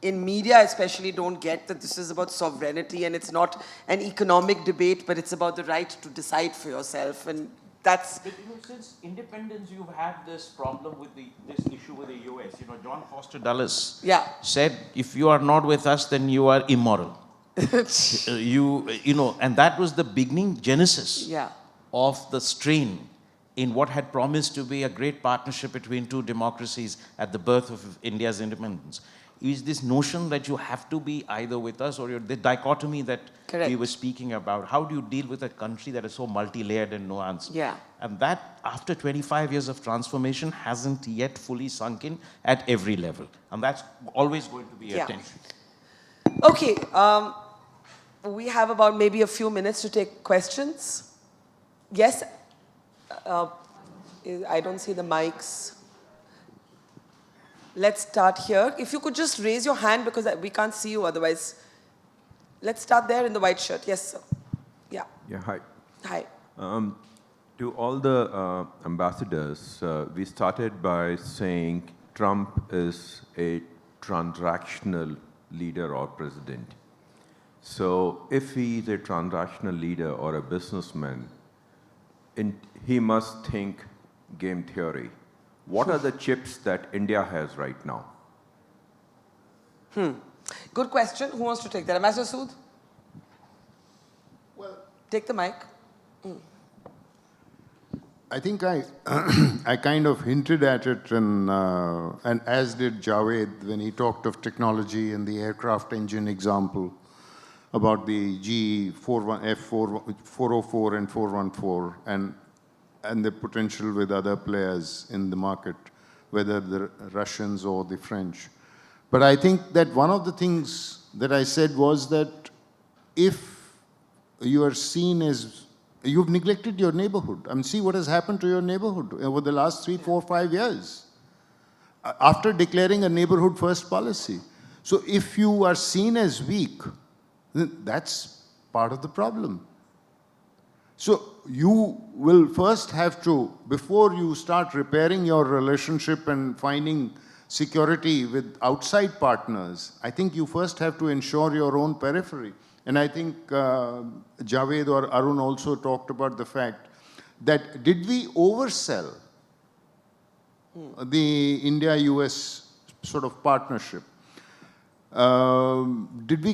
in media especially don't get, that this is about sovereignty and it's not an economic debate, but it's about the right to decide for yourself. And that's... But you know, since independence, you've had this problem with this issue with the US. You know, John Foster Dulles said, if you are not with us, then you are immoral. you know, and that was the beginning genesis of the strain in what had promised to be a great partnership between 2 democracies at the birth of India's independence. Is this notion that you have to be either with us or the dichotomy that we were speaking about. How do you deal with a country that is so multi-layered and nuanced? And that, after 25 years of transformation, hasn't yet fully sunk in at every level. And that's always going to be a tension. Okay, we have about maybe a few minutes to take questions. Yes? I don't see the mics. Let's start here. If you could just raise your hand because we can't see you otherwise. Let's start there in the white shirt. Yes, sir. Yeah. Yeah, hi. Hi. To all the ambassadors, we started by saying Trump is a transactional leader or president. So if he is a transactional leader or a businessman, he must think game theory. What are the chips that India has right now? Good question. Who wants to take that? Ambassador Sood? Well, Take the mic. I think I kind of hinted at it, and as did Javed when he talked of technology and the aircraft engine example about the GE F404 and 414 and the potential with other players in the market, whether the Russians or the French. But I think that one of the things that I said was that if you are seen as you've neglected your neighborhood. I mean, see what has happened to your neighborhood over the last 3, 4, 5 years after declaring a neighborhood first policy. So if you are seen as weak, then that's part of the problem. So you will first have to, before you start repairing your relationship and finding security with outside partners, I think you first have to ensure your own periphery. And I think Javed or Arun also talked about the fact that did we oversell the India-US sort of partnership? Did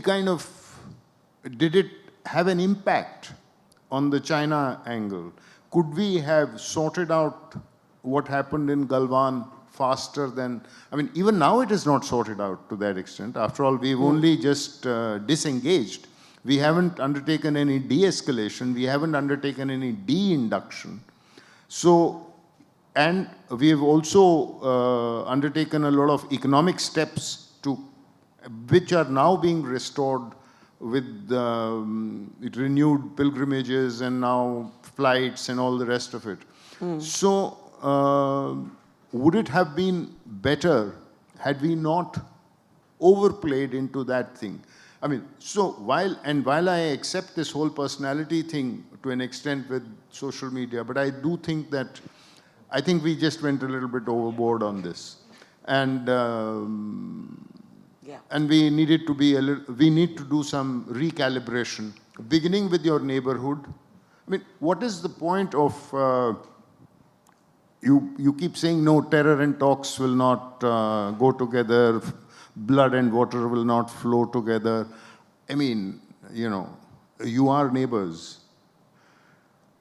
it have an impact on the China angle? Could we have sorted out what happened in Galwan faster than, I mean, even now it is not sorted out to that extent. After all, we've only just disengaged. We haven't undertaken any de-escalation. We haven't undertaken any de-induction. So, and we have also undertaken a lot of economic steps which are now being restored with renewed pilgrimages and now flights and all the rest of it. So, would it have been better had we not overplayed into that thing? I mean, so while I accept this whole personality thing to an extent with social media, but I do think that, I think we just went a little bit overboard on this. And and we needed to be we need to do some recalibration, beginning with your neighborhood. I mean, what is the point of, you keep saying no, terror and talks will not go together, blood and water will not flow together. I mean, you know, you are neighbors.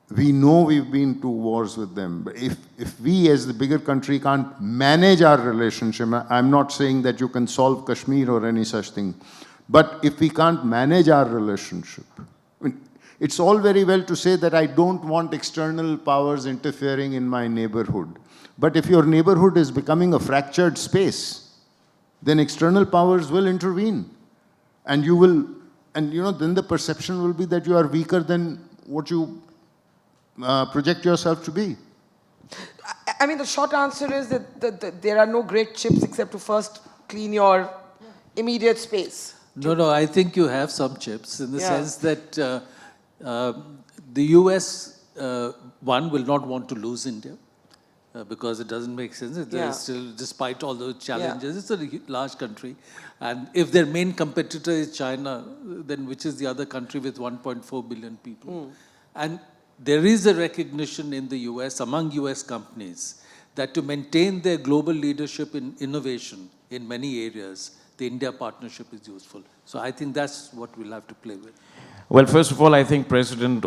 We know we've been to wars with them. But if we as the bigger country can't manage our relationship, I'm not saying that you can solve Kashmir or any such thing, but if we can't manage our relationship, I mean, it's all very well to say that I don't want external powers interfering in my neighborhood. But if your neighborhood is becoming a fractured space, then external powers will intervene. And you will, and you know, then the perception will be that you are weaker than what you project yourself to be. I mean, the short answer is that there are no great chips except to first clean your immediate space. No, I think you have some chips in the sense that the US, one, will not want to lose India. Because it doesn't make sense. There's still, despite all those challenges, it's a large country. And if their main competitor is China, then which is the other country with 1.4 billion people? And there is a recognition in the US, among US companies, that to maintain their global leadership in innovation in many areas, the India partnership is useful. So I think that's what we'll have to play with. Well, first of all, I think President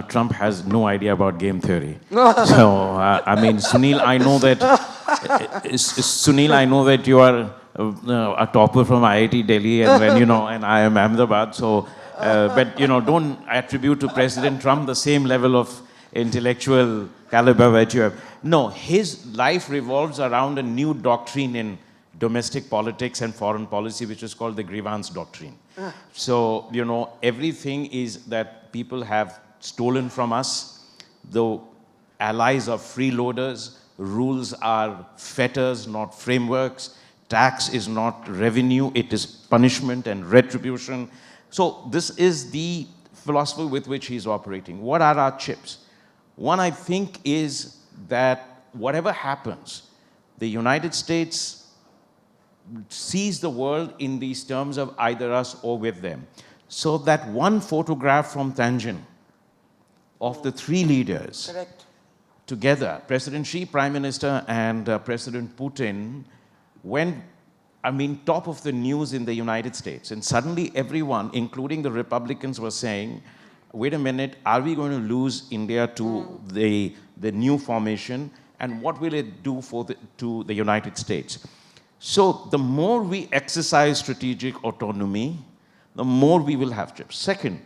Trump has no idea about game theory. So, I mean, Sunil, I know that you are a topper from IIT Delhi, and when, you know, and I am Ahmedabad. So, but you know, don't attribute to President Trump the same level of intellectual caliber that you have. No, his life revolves around a new doctrine in domestic politics and foreign policy, which is called the grievance doctrine. So, you know, everything is that people have stolen from us. The allies are freeloaders. Rules are fetters, not frameworks. Tax is not revenue, it is punishment and retribution. So this is the philosophy with which he's operating. What are our chips? One, I think, is that whatever happens, the United States sees the world in these terms of either us or with them. So that one photograph from Tangier of the three leaders Correct. together, President Xi, Prime Minister, and President Putin, went, top of the news in the United States. And suddenly everyone, including the Republicans, was saying, wait a minute, are we going to lose India to the new formation? And what will it do to the United States? So the more we exercise strategic autonomy, the more we will have chips. Second,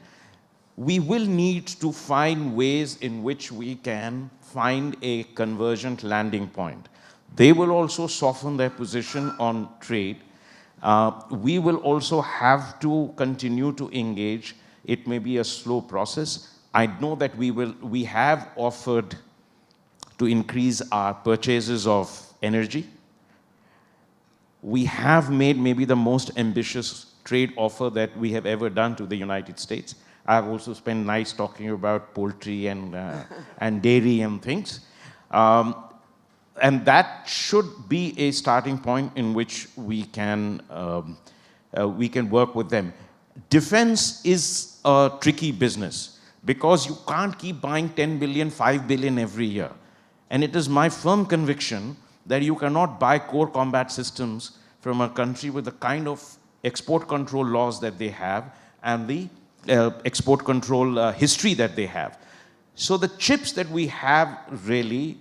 we will need to find ways in which we can find a convergent landing point. They will also soften their position on trade. We will also have to continue to engage. It may be a slow process. I know that we have offered to increase our purchases of energy. We have made maybe the most ambitious trade offer that we have ever done to the United States. I have also spent nights talking about poultry and dairy and things. And that should be a starting point in which we can work with them. Defense is a tricky business because you can't keep buying 10 billion, 5 billion every year. And it is my firm conviction that you cannot buy core combat systems from a country with the kind of export control laws that they have and the export control history that they have. So the chips that we have really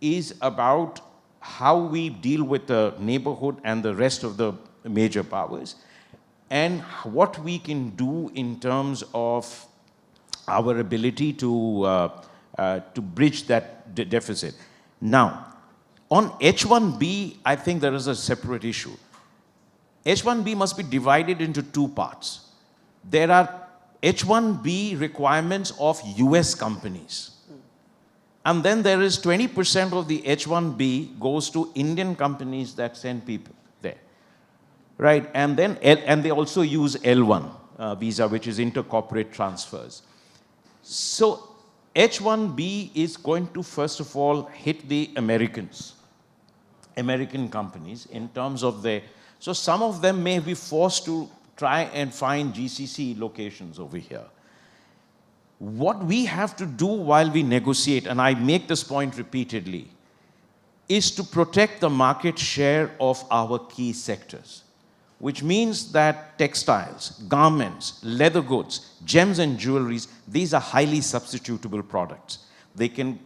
is about how we deal with the neighborhood and the rest of the major powers and what we can do in terms of our ability to bridge that deficit. Now, on H-1B, I think there is a separate issue. H-1B must be divided into two parts. There are H-1B requirements of US companies. And then there is 20% of the H-1B goes to Indian companies that send people there. Right? And then and they also use L1 visa, which is intercorporate transfers. So H-1B is going to, first of all, hit the American companies in terms of their... So some of them may be forced to try and find GCC locations over here. What we have to do while we negotiate, and I make this point repeatedly, is to protect the market share of our key sectors, which means that textiles, garments, leather goods, gems and jewelries, these are highly substitutable products. They can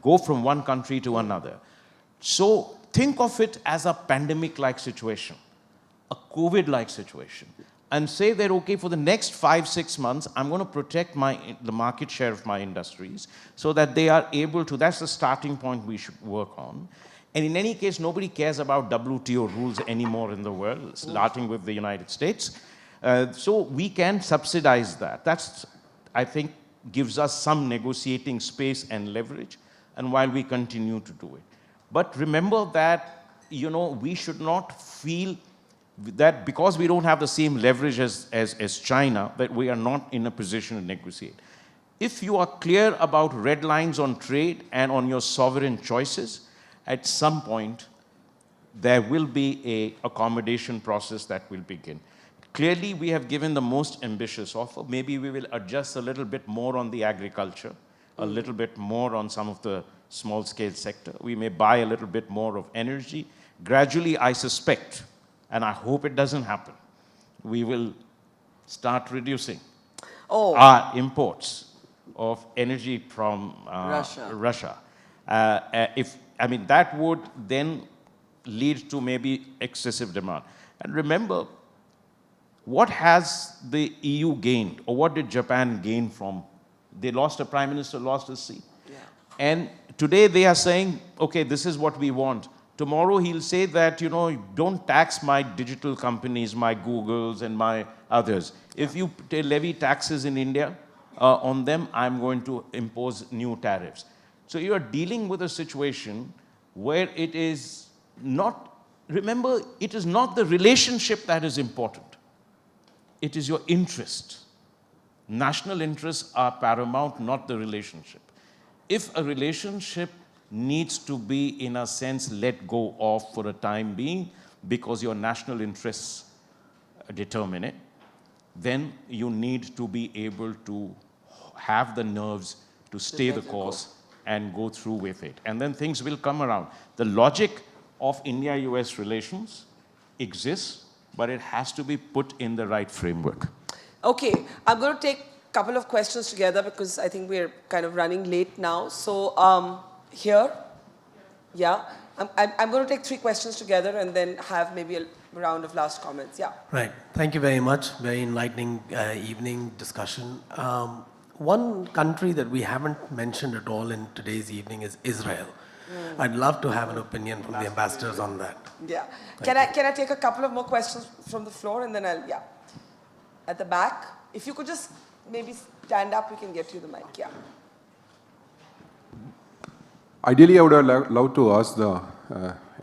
go from one country to another. So think of it as a pandemic-like situation, a COVID-like situation, and say that, okay, for the next 5-6 months, I'm going to protect the market share of my industries so that they are able to, that's the starting point we should work on. And in any case, nobody cares about WTO rules anymore in the world, starting with the United States. So we can subsidize that. That's, I think, gives us some negotiating space and leverage, and while we continue to do it. But remember that, we should not feel that because we don't have the same leverage as China, that we are not in a position to negotiate. If you are clear about red lines on trade and on your sovereign choices, at some point, there will be an accommodation process that will begin. Clearly, we have given the most ambitious offer. Maybe we will adjust a little bit more on the agriculture, a little bit more on some of the small-scale sector. We may buy a little bit more of energy. Gradually, I suspect, and I hope it doesn't happen, we will start reducing our imports of energy from Russia. That would then lead to maybe excessive demand. And remember, what has the EU gained, or what did Japan gain from? They lost a prime minister, lost a seat. Yeah. And today they are saying, okay, this is what we want. Tomorrow he'll say that, don't tax my digital companies, my Googles and my others. If you levy taxes in India on them, I'm going to impose new tariffs. So you are dealing with a situation where it is not, remember, it is not the relationship that is important. It is your interest. National interests are paramount, not the relationship. If a relationship needs to be, in a sense, let go of for a time being because your national interests determine it, then you need to be able to have the nerves to stay the course and go through with it. And then things will come around. The logic of India-US relations exists, but it has to be put in the right framework. Okay, I'm going to take a couple of questions together because I think we're kind of running late now. So here, yeah, I'm going to take 3 questions together and then have maybe a round of last comments. Yeah. Right. Thank you very much. Very enlightening evening discussion. One country that we haven't mentioned at all in today's evening is Israel. I'd love to have an opinion from the ambassadors on that. Yeah. Can I take a couple of more questions from the floor and then yeah. At the back, if you could just maybe stand up, we can get you the mic. Yeah. Ideally, I would have loved to ask the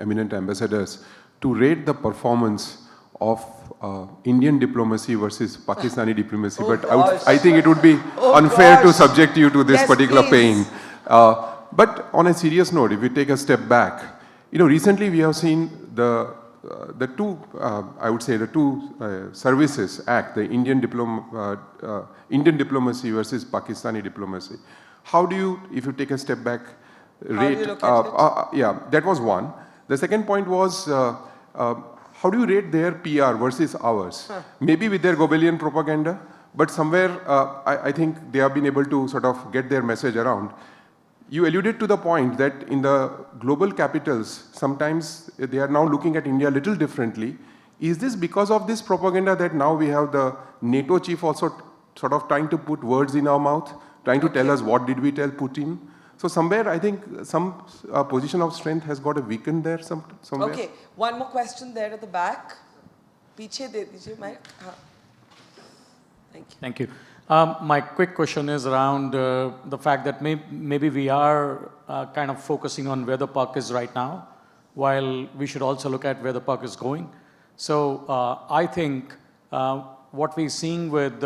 eminent ambassadors to rate the performance of Indian diplomacy versus Pakistani diplomacy, but I think it would be unfair to subject you to this particular pain. But on a serious note, if we take a step back, recently we have seen the two, I would say the two services act, the Indian diplomacy versus Pakistani diplomacy. How do you, if you take a step back, rate? Yeah, that was one. The second point was, how do you rate their PR versus ours? Maybe with their Goebbelian propaganda, but somewhere I think they have been able to sort of get their message around. You alluded to the point that in the global capitals, sometimes they are now looking at India a little differently. Is this because of this propaganda that now we have the NATO chief also sort of trying to put words in our mouth, trying to tell us what did we tell Putin? So somewhere I think some position of strength has got a weakened there somewhere. Okay, one more question there at the back. Piche de dijiye mic. Thank you. Thank you. My quick question is around the fact that maybe we are kind of focusing on where the puck is right now, while we should also look at where the puck is going. So I think what we're seeing with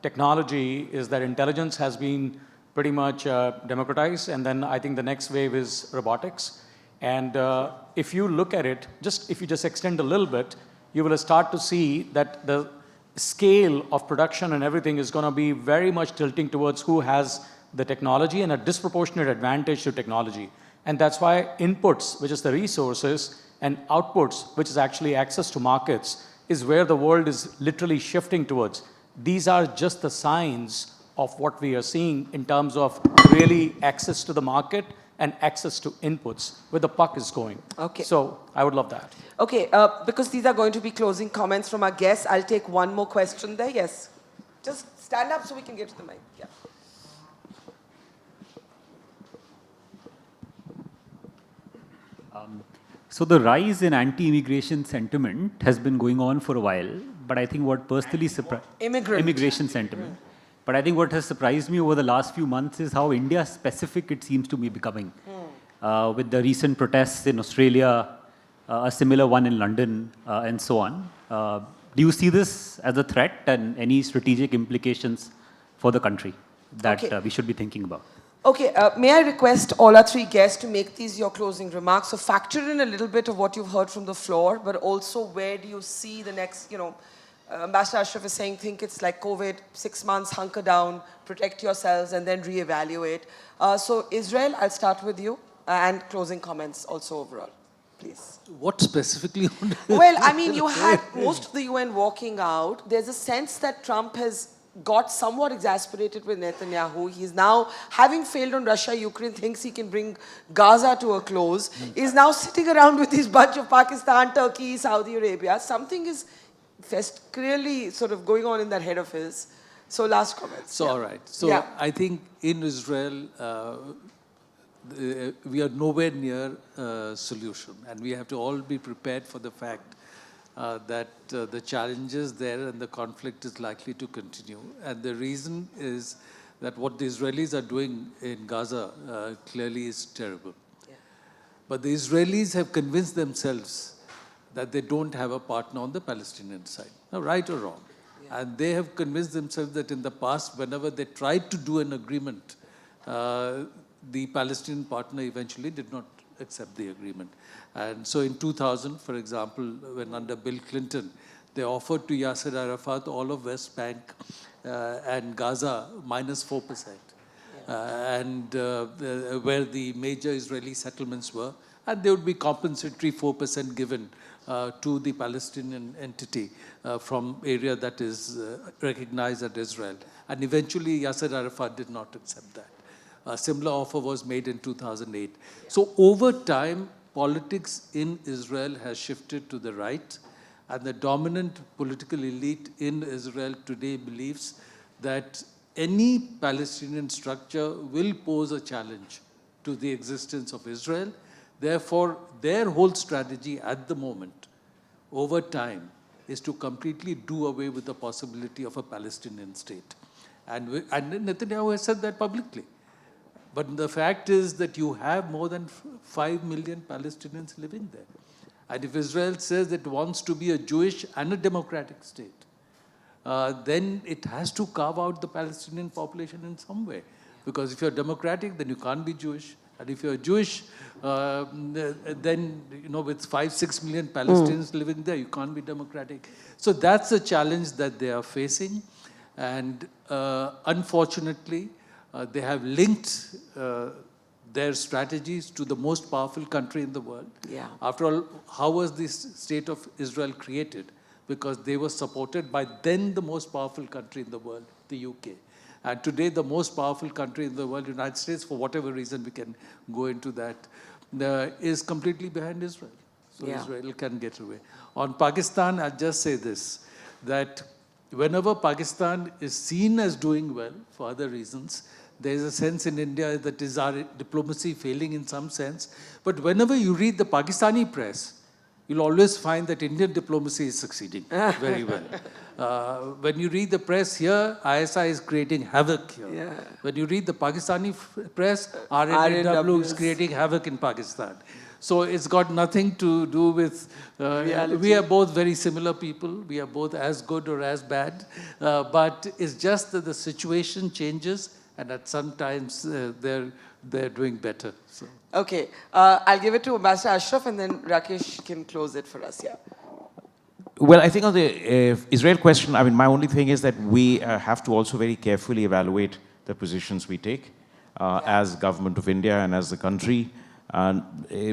technology is that intelligence has been pretty much democratized, and then I think the next wave is robotics. And if you look at it, if you just extend a little bit, you will start to see that the scale of production and everything is going to be very much tilting towards who has the technology and a disproportionate advantage to technology. And that's why inputs, which is the resources, and outputs, which is actually access to markets, is where the world is literally shifting towards. These are just the signs of what we are seeing in terms of really access to the market and access to inputs, where the puck is going. Okay. So I would love that. Okay, because these are going to be closing comments from our guests, I'll take one more question there. Yes. Just stand up so we can get to the mic. Yeah. So the rise in anti-immigration sentiment has been going on for a while, but I think what personally surprised... Immigration sentiment. But I think what has surprised me over the last few months is how India-specific it seems to be becoming. With the recent protests in Australia, a similar one in London, and so on. Do you see this as a threat and any strategic implications for the country that we should be thinking about? Okay, may I request all our 3 guests to make these your closing remarks? So factor in a little bit of what you've heard from the floor, but also where do you see the next, Ambassador Ashraf is saying, think it's like COVID, 6 months, hunker down, protect yourselves, and then reevaluate. So Israel, I'll start with you, and closing comments also overall, please. What specifically? Well, I mean, you had most of the UN walking out. There's a sense that Trump has got somewhat exasperated with Netanyahu. He's now, having failed on Russia, Ukraine, thinks he can bring Gaza to a close. Is now sitting around with his bunch of Pakistan, Turkey, Saudi Arabia. Something is clearly sort of going on in that head of his. So last comments. So, all right. So I think in Israel, we are nowhere near a solution. And we have to all be prepared for the fact that the challenges there and the conflict is likely to continue. And the reason is that what the Israelis are doing in Gaza clearly is terrible. Yeah. But the Israelis have convinced themselves that they don't have a partner on the Palestinian side. Now, right or wrong? And they have convinced themselves that in the past, whenever they tried to do an agreement, the Palestinian partner eventually did not accept the agreement. And so in 2000, for example, when under Bill Clinton, they offered to Yasser Arafat all of West Bank and Gaza minus 4%, where the major Israeli settlements were, and there would be compensatory 4% given to the Palestinian entity from area that is recognized as Israel. And eventually Yasser Arafat did not accept that. A similar offer was made in 2008. So over time, politics in Israel has shifted to the right, and the dominant political elite in Israel today believes that any Palestinian structure will pose a challenge to the existence of Israel. Therefore, their whole strategy at the moment, over time, is to completely do away with the possibility of a Palestinian state. And Netanyahu has said that publicly. But the fact is that you have more than 5 million Palestinians living there. And if Israel says it wants to be a Jewish and a democratic state, then it has to carve out the Palestinian population in some way. Because if you're democratic, then you can't be Jewish. And if you're Jewish, then, with 5-6 million Palestinians living there, you can't be democratic. So that's a challenge that they are facing. And unfortunately, they have linked their strategies to the most powerful country in the world. Yeah. After all, how was this state of Israel created? Because they were supported by then the most powerful country in the world, the UK. And today, the most powerful country in the world, United States, for whatever reason we can go into that, is completely behind Israel. So Israel can get away. On Pakistan, I'll just say this, that whenever Pakistan is seen as doing well for other reasons, there is a sense in India that is our diplomacy failing in some sense. But whenever you read the Pakistani press, you'll always find that Indian diplomacy is succeeding very well. When you read the press here, ISI is creating havoc here. Yeah. When you read the Pakistani press, RNW is creating havoc in Pakistan. So it's got nothing to do with, we are both very similar people. We are both as good or as bad. But it's just that the situation changes, and at sometimes they're doing better. So. Okay, I'll give it to Ambassador Ashraf, and then Rakesh can close it for us. Yeah. Well, I think on the Israel question, my only thing is that we have to also very carefully evaluate the positions we take as government of India and as the country.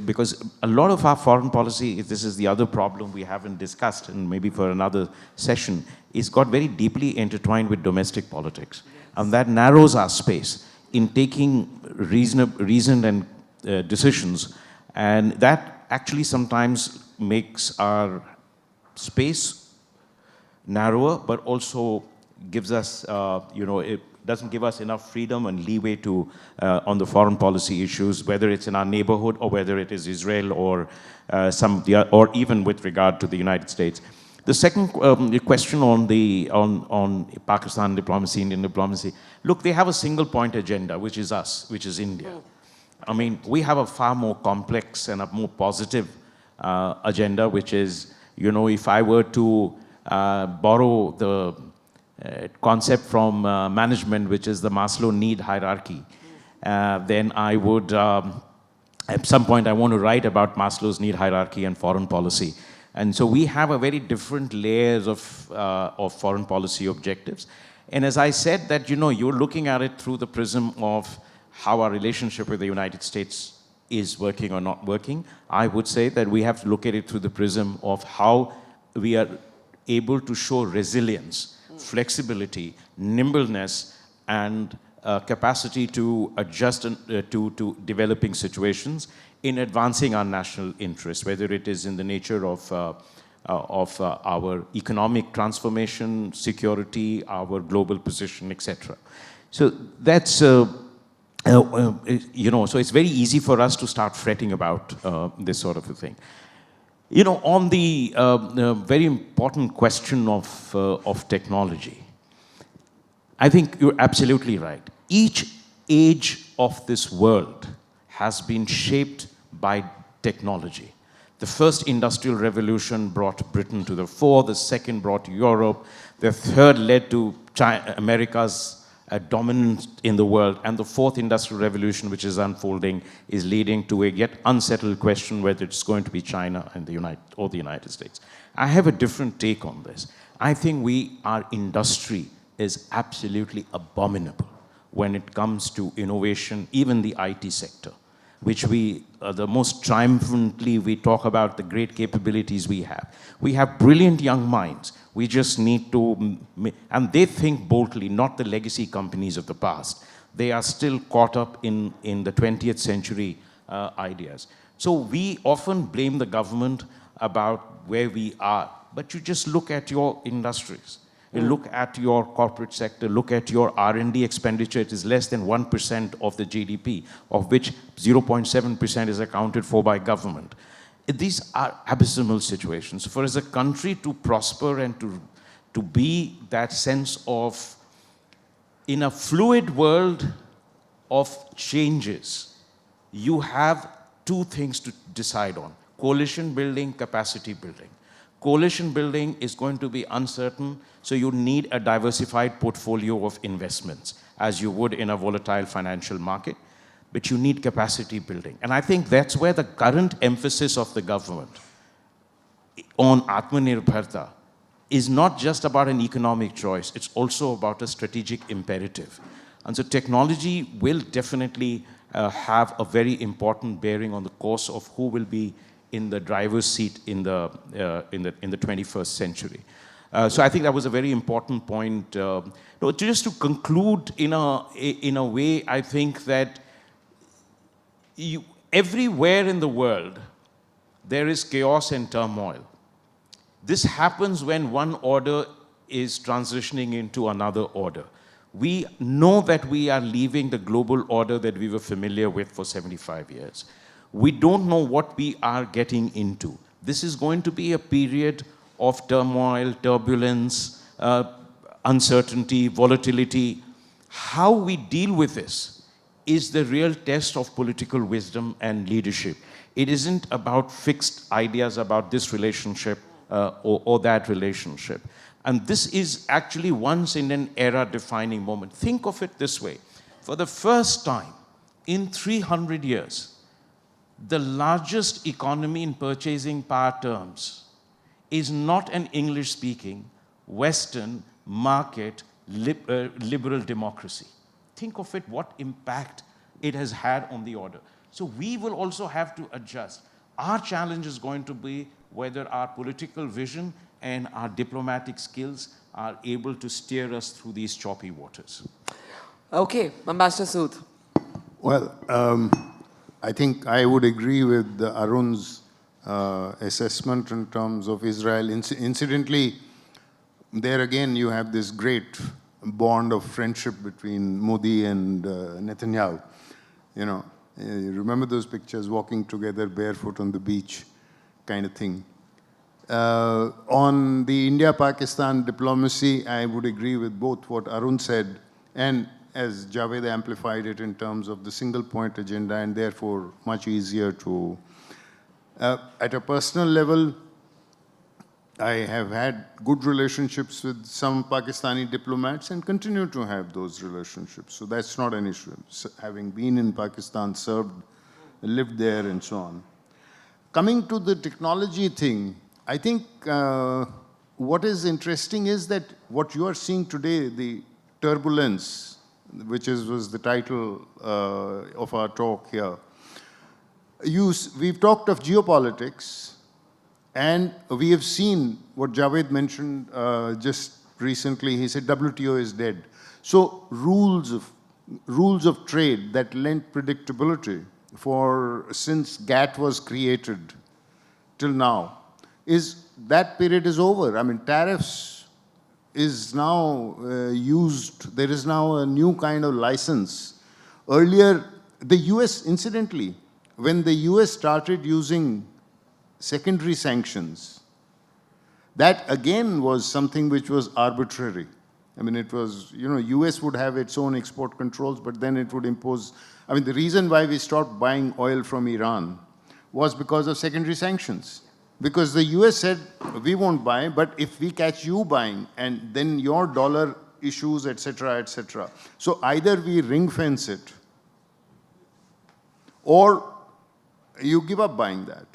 Because a lot of our foreign policy, this is the other problem we haven't discussed, and maybe for another session, is got very deeply intertwined with domestic politics. Yes. And that narrows our space in taking reasoned and decisions, and that actually sometimes makes our space narrower, but also gives us, it doesn't give us enough freedom and leeway to on the foreign policy issues, whether it's in our neighborhood or whether it is Israel or or even with regard to the United States. The second question on Pakistan diplomacy, Indian diplomacy. Look, they have a single point agenda, which is us, which is India. We have a far more complex and a more positive agenda, which is, if I were to borrow the concept from management, which is the Maslow need hierarchy, then I would, at some point, I want to write about Maslow's need hierarchy and foreign policy. And so we have a very different layers of foreign policy objectives. And as I said, that, you're looking at it through the prism of how our relationship with the United States is working or not working. I would say that we have to look at it through the prism of how we are able to show resilience, flexibility, nimbleness, and capacity to adjust to developing situations in advancing our national interests, whether it is in the nature of our economic transformation, security, our global position, etc. So that's, so it's very easy for us to start fretting about this sort of a thing. On the very important question of technology, I think you're absolutely right. Each age of this world has been shaped by technology. The first industrial revolution brought Britain to the fore, the second brought Europe, the third led to America's dominance in the world, and the fourth industrial revolution, which is unfolding, is leading to a yet unsettled question whether it's going to be China and the United States. I have a different take on this. I think our industry is absolutely abominable when it comes to innovation, even the IT sector, which the most triumphantly we talk about the great capabilities we have. We have brilliant young minds. We just need to, and they think boldly, not the legacy companies of the past. They are still caught up in the 20th century ideas. So we often blame the government about where we are, but you just look at your industries. You look at your corporate sector, look at your R&D expenditure, it is less than 1% of the GDP, of which 0.7% is accounted for by government. These are abysmal situations. For as a country to prosper and to be that sense of, in a fluid world of changes, you have two things to decide on: coalition building, capacity building. Coalition building is going to be uncertain, so you need a diversified portfolio of investments, as you would in a volatile financial market, but you need capacity building. And I think that's where the current emphasis of the government on Atmanirbharta is not just about an economic choice, it's also about a strategic imperative. And so technology will definitely have a very important bearing on the course of who will be in the driver's seat in the 21st century. So I think that was a very important point. Just to conclude in a way, I think that everywhere in the world, there is chaos and turmoil. This happens when one order is transitioning into another order. We know that we are leaving the global order that we were familiar with for 75 years. We don't know what we are getting into. This is going to be a period of turmoil, turbulence, uncertainty, volatility. How we deal with this is the real test of political wisdom and leadership. It isn't about fixed ideas about this relationship or that relationship. And this is actually once in an era defining moment. Think of it this way. For the first time in 300 years, the largest economy in purchasing power terms is not an English-speaking, Western, market, liberal democracy. Think of it, what impact it has had on the order. So we will also have to adjust. Our challenge is going to be whether our political vision and our diplomatic skills are able to steer us through these choppy waters. Okay, Ambassador Sood. Well, I think I would agree with Arun's assessment in terms of Israel. Incidentally, there again you have this great bond of friendship between Modi and Netanyahu. You remember those pictures, walking together barefoot on the beach kind of thing. On the India-Pakistan diplomacy, I would agree with both what Arun said and as Javed amplified it in terms of the single point agenda, and therefore much easier to, at a personal level, I have had good relationships with some Pakistani diplomats and continue to have those relationships. So that's not an issue. Having been in Pakistan, served, lived there and so on. Coming to the technology thing, I think what is interesting is that what you are seeing today, the turbulence, which was the title of our talk here. We've talked of geopolitics, and we have seen what Javed mentioned just recently. He said WTO is dead. So rules of trade that lent predictability since GATT was created till now, that period is over. I mean, tariffs is now used. There is now a new kind of license. Earlier, the US, incidentally, when the US started using secondary sanctions, that again was something which was arbitrary. I mean, it was, US would have its own export controls, but then it would impose, the reason why we stopped buying oil from Iran was because of secondary sanctions. Because the US said, we won't buy, but if we catch you buying, and then your dollar issues, etc., etc. So either we ring fence it, or you give up buying that.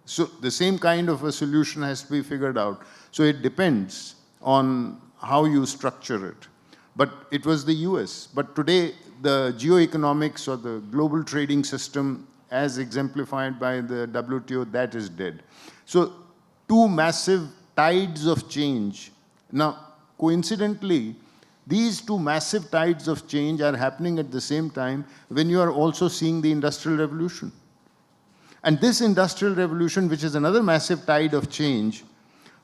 So the same kind of a solution has to be figured out. So it depends on how you structure it. But it was the US. But today, the geoeconomics or the global trading system, as exemplified by the WTO, that is dead. So two massive tides of change. Now, coincidentally, these two massive tides of change are happening at the same time when you are also seeing the Industrial Revolution. And this Industrial Revolution, which is another massive tide of change,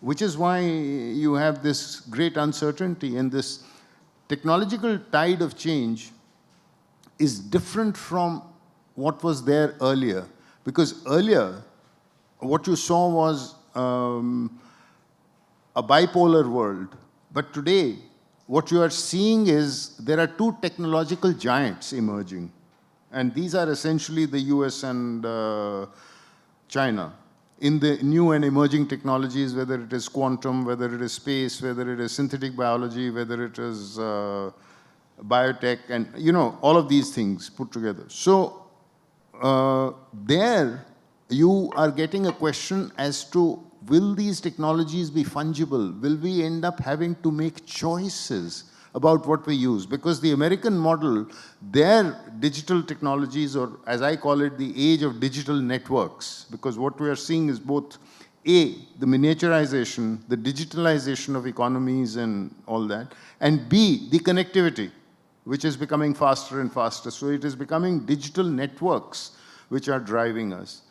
which is why you have this great uncertainty, and this technological tide of change is different from what was there earlier. Because earlier, what you saw was a bipolar world. But today, what you are seeing is there are two technological giants emerging. And these are essentially the US and China. In the new and emerging technologies, whether it is quantum, whether it is space, whether it is synthetic biology, whether it is biotech, and all of these things put together. So there you are getting a question as to, will these technologies be fungible? Will we end up having to make choices about what we use? Because the American model, their digital technologies, or as I call it, the age of digital networks, because what we are seeing is both A, the miniaturization, the digitalization of economies and all that, and B, the connectivity, which is becoming faster and faster. So it is becoming digital networks which are driving us.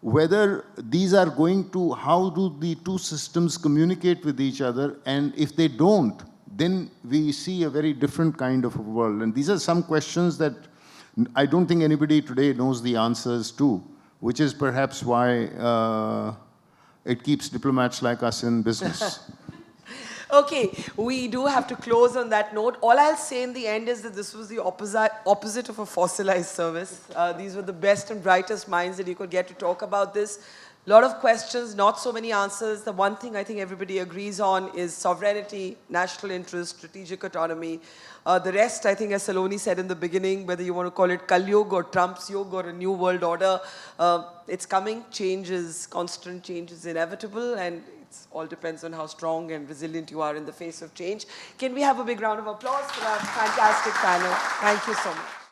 Whether these are going to, how do the two systems communicate with each other, and if they don't, then we see a very different kind of a world. And these are some questions that I don't think anybody today knows the answers to, which is perhaps why it keeps diplomats like us in business. Okay, we do have to close on that note. All I'll say in the end is that this was the opposite of a fossilized service. These were the best and brightest minds that you could get to talk about this. A lot of questions, not so many answers. The one thing I think everybody agrees on is sovereignty, national interest, strategic autonomy. The rest, I think, as Saloni said in the beginning, whether you want to call it Kal Yuga or Trump's Yuga or a new world order, it's coming. Change is constant, change is inevitable, and it all depends on how strong and resilient you are in the face of change. Can we have a big round of applause for our fantastic panel? Thank you so much.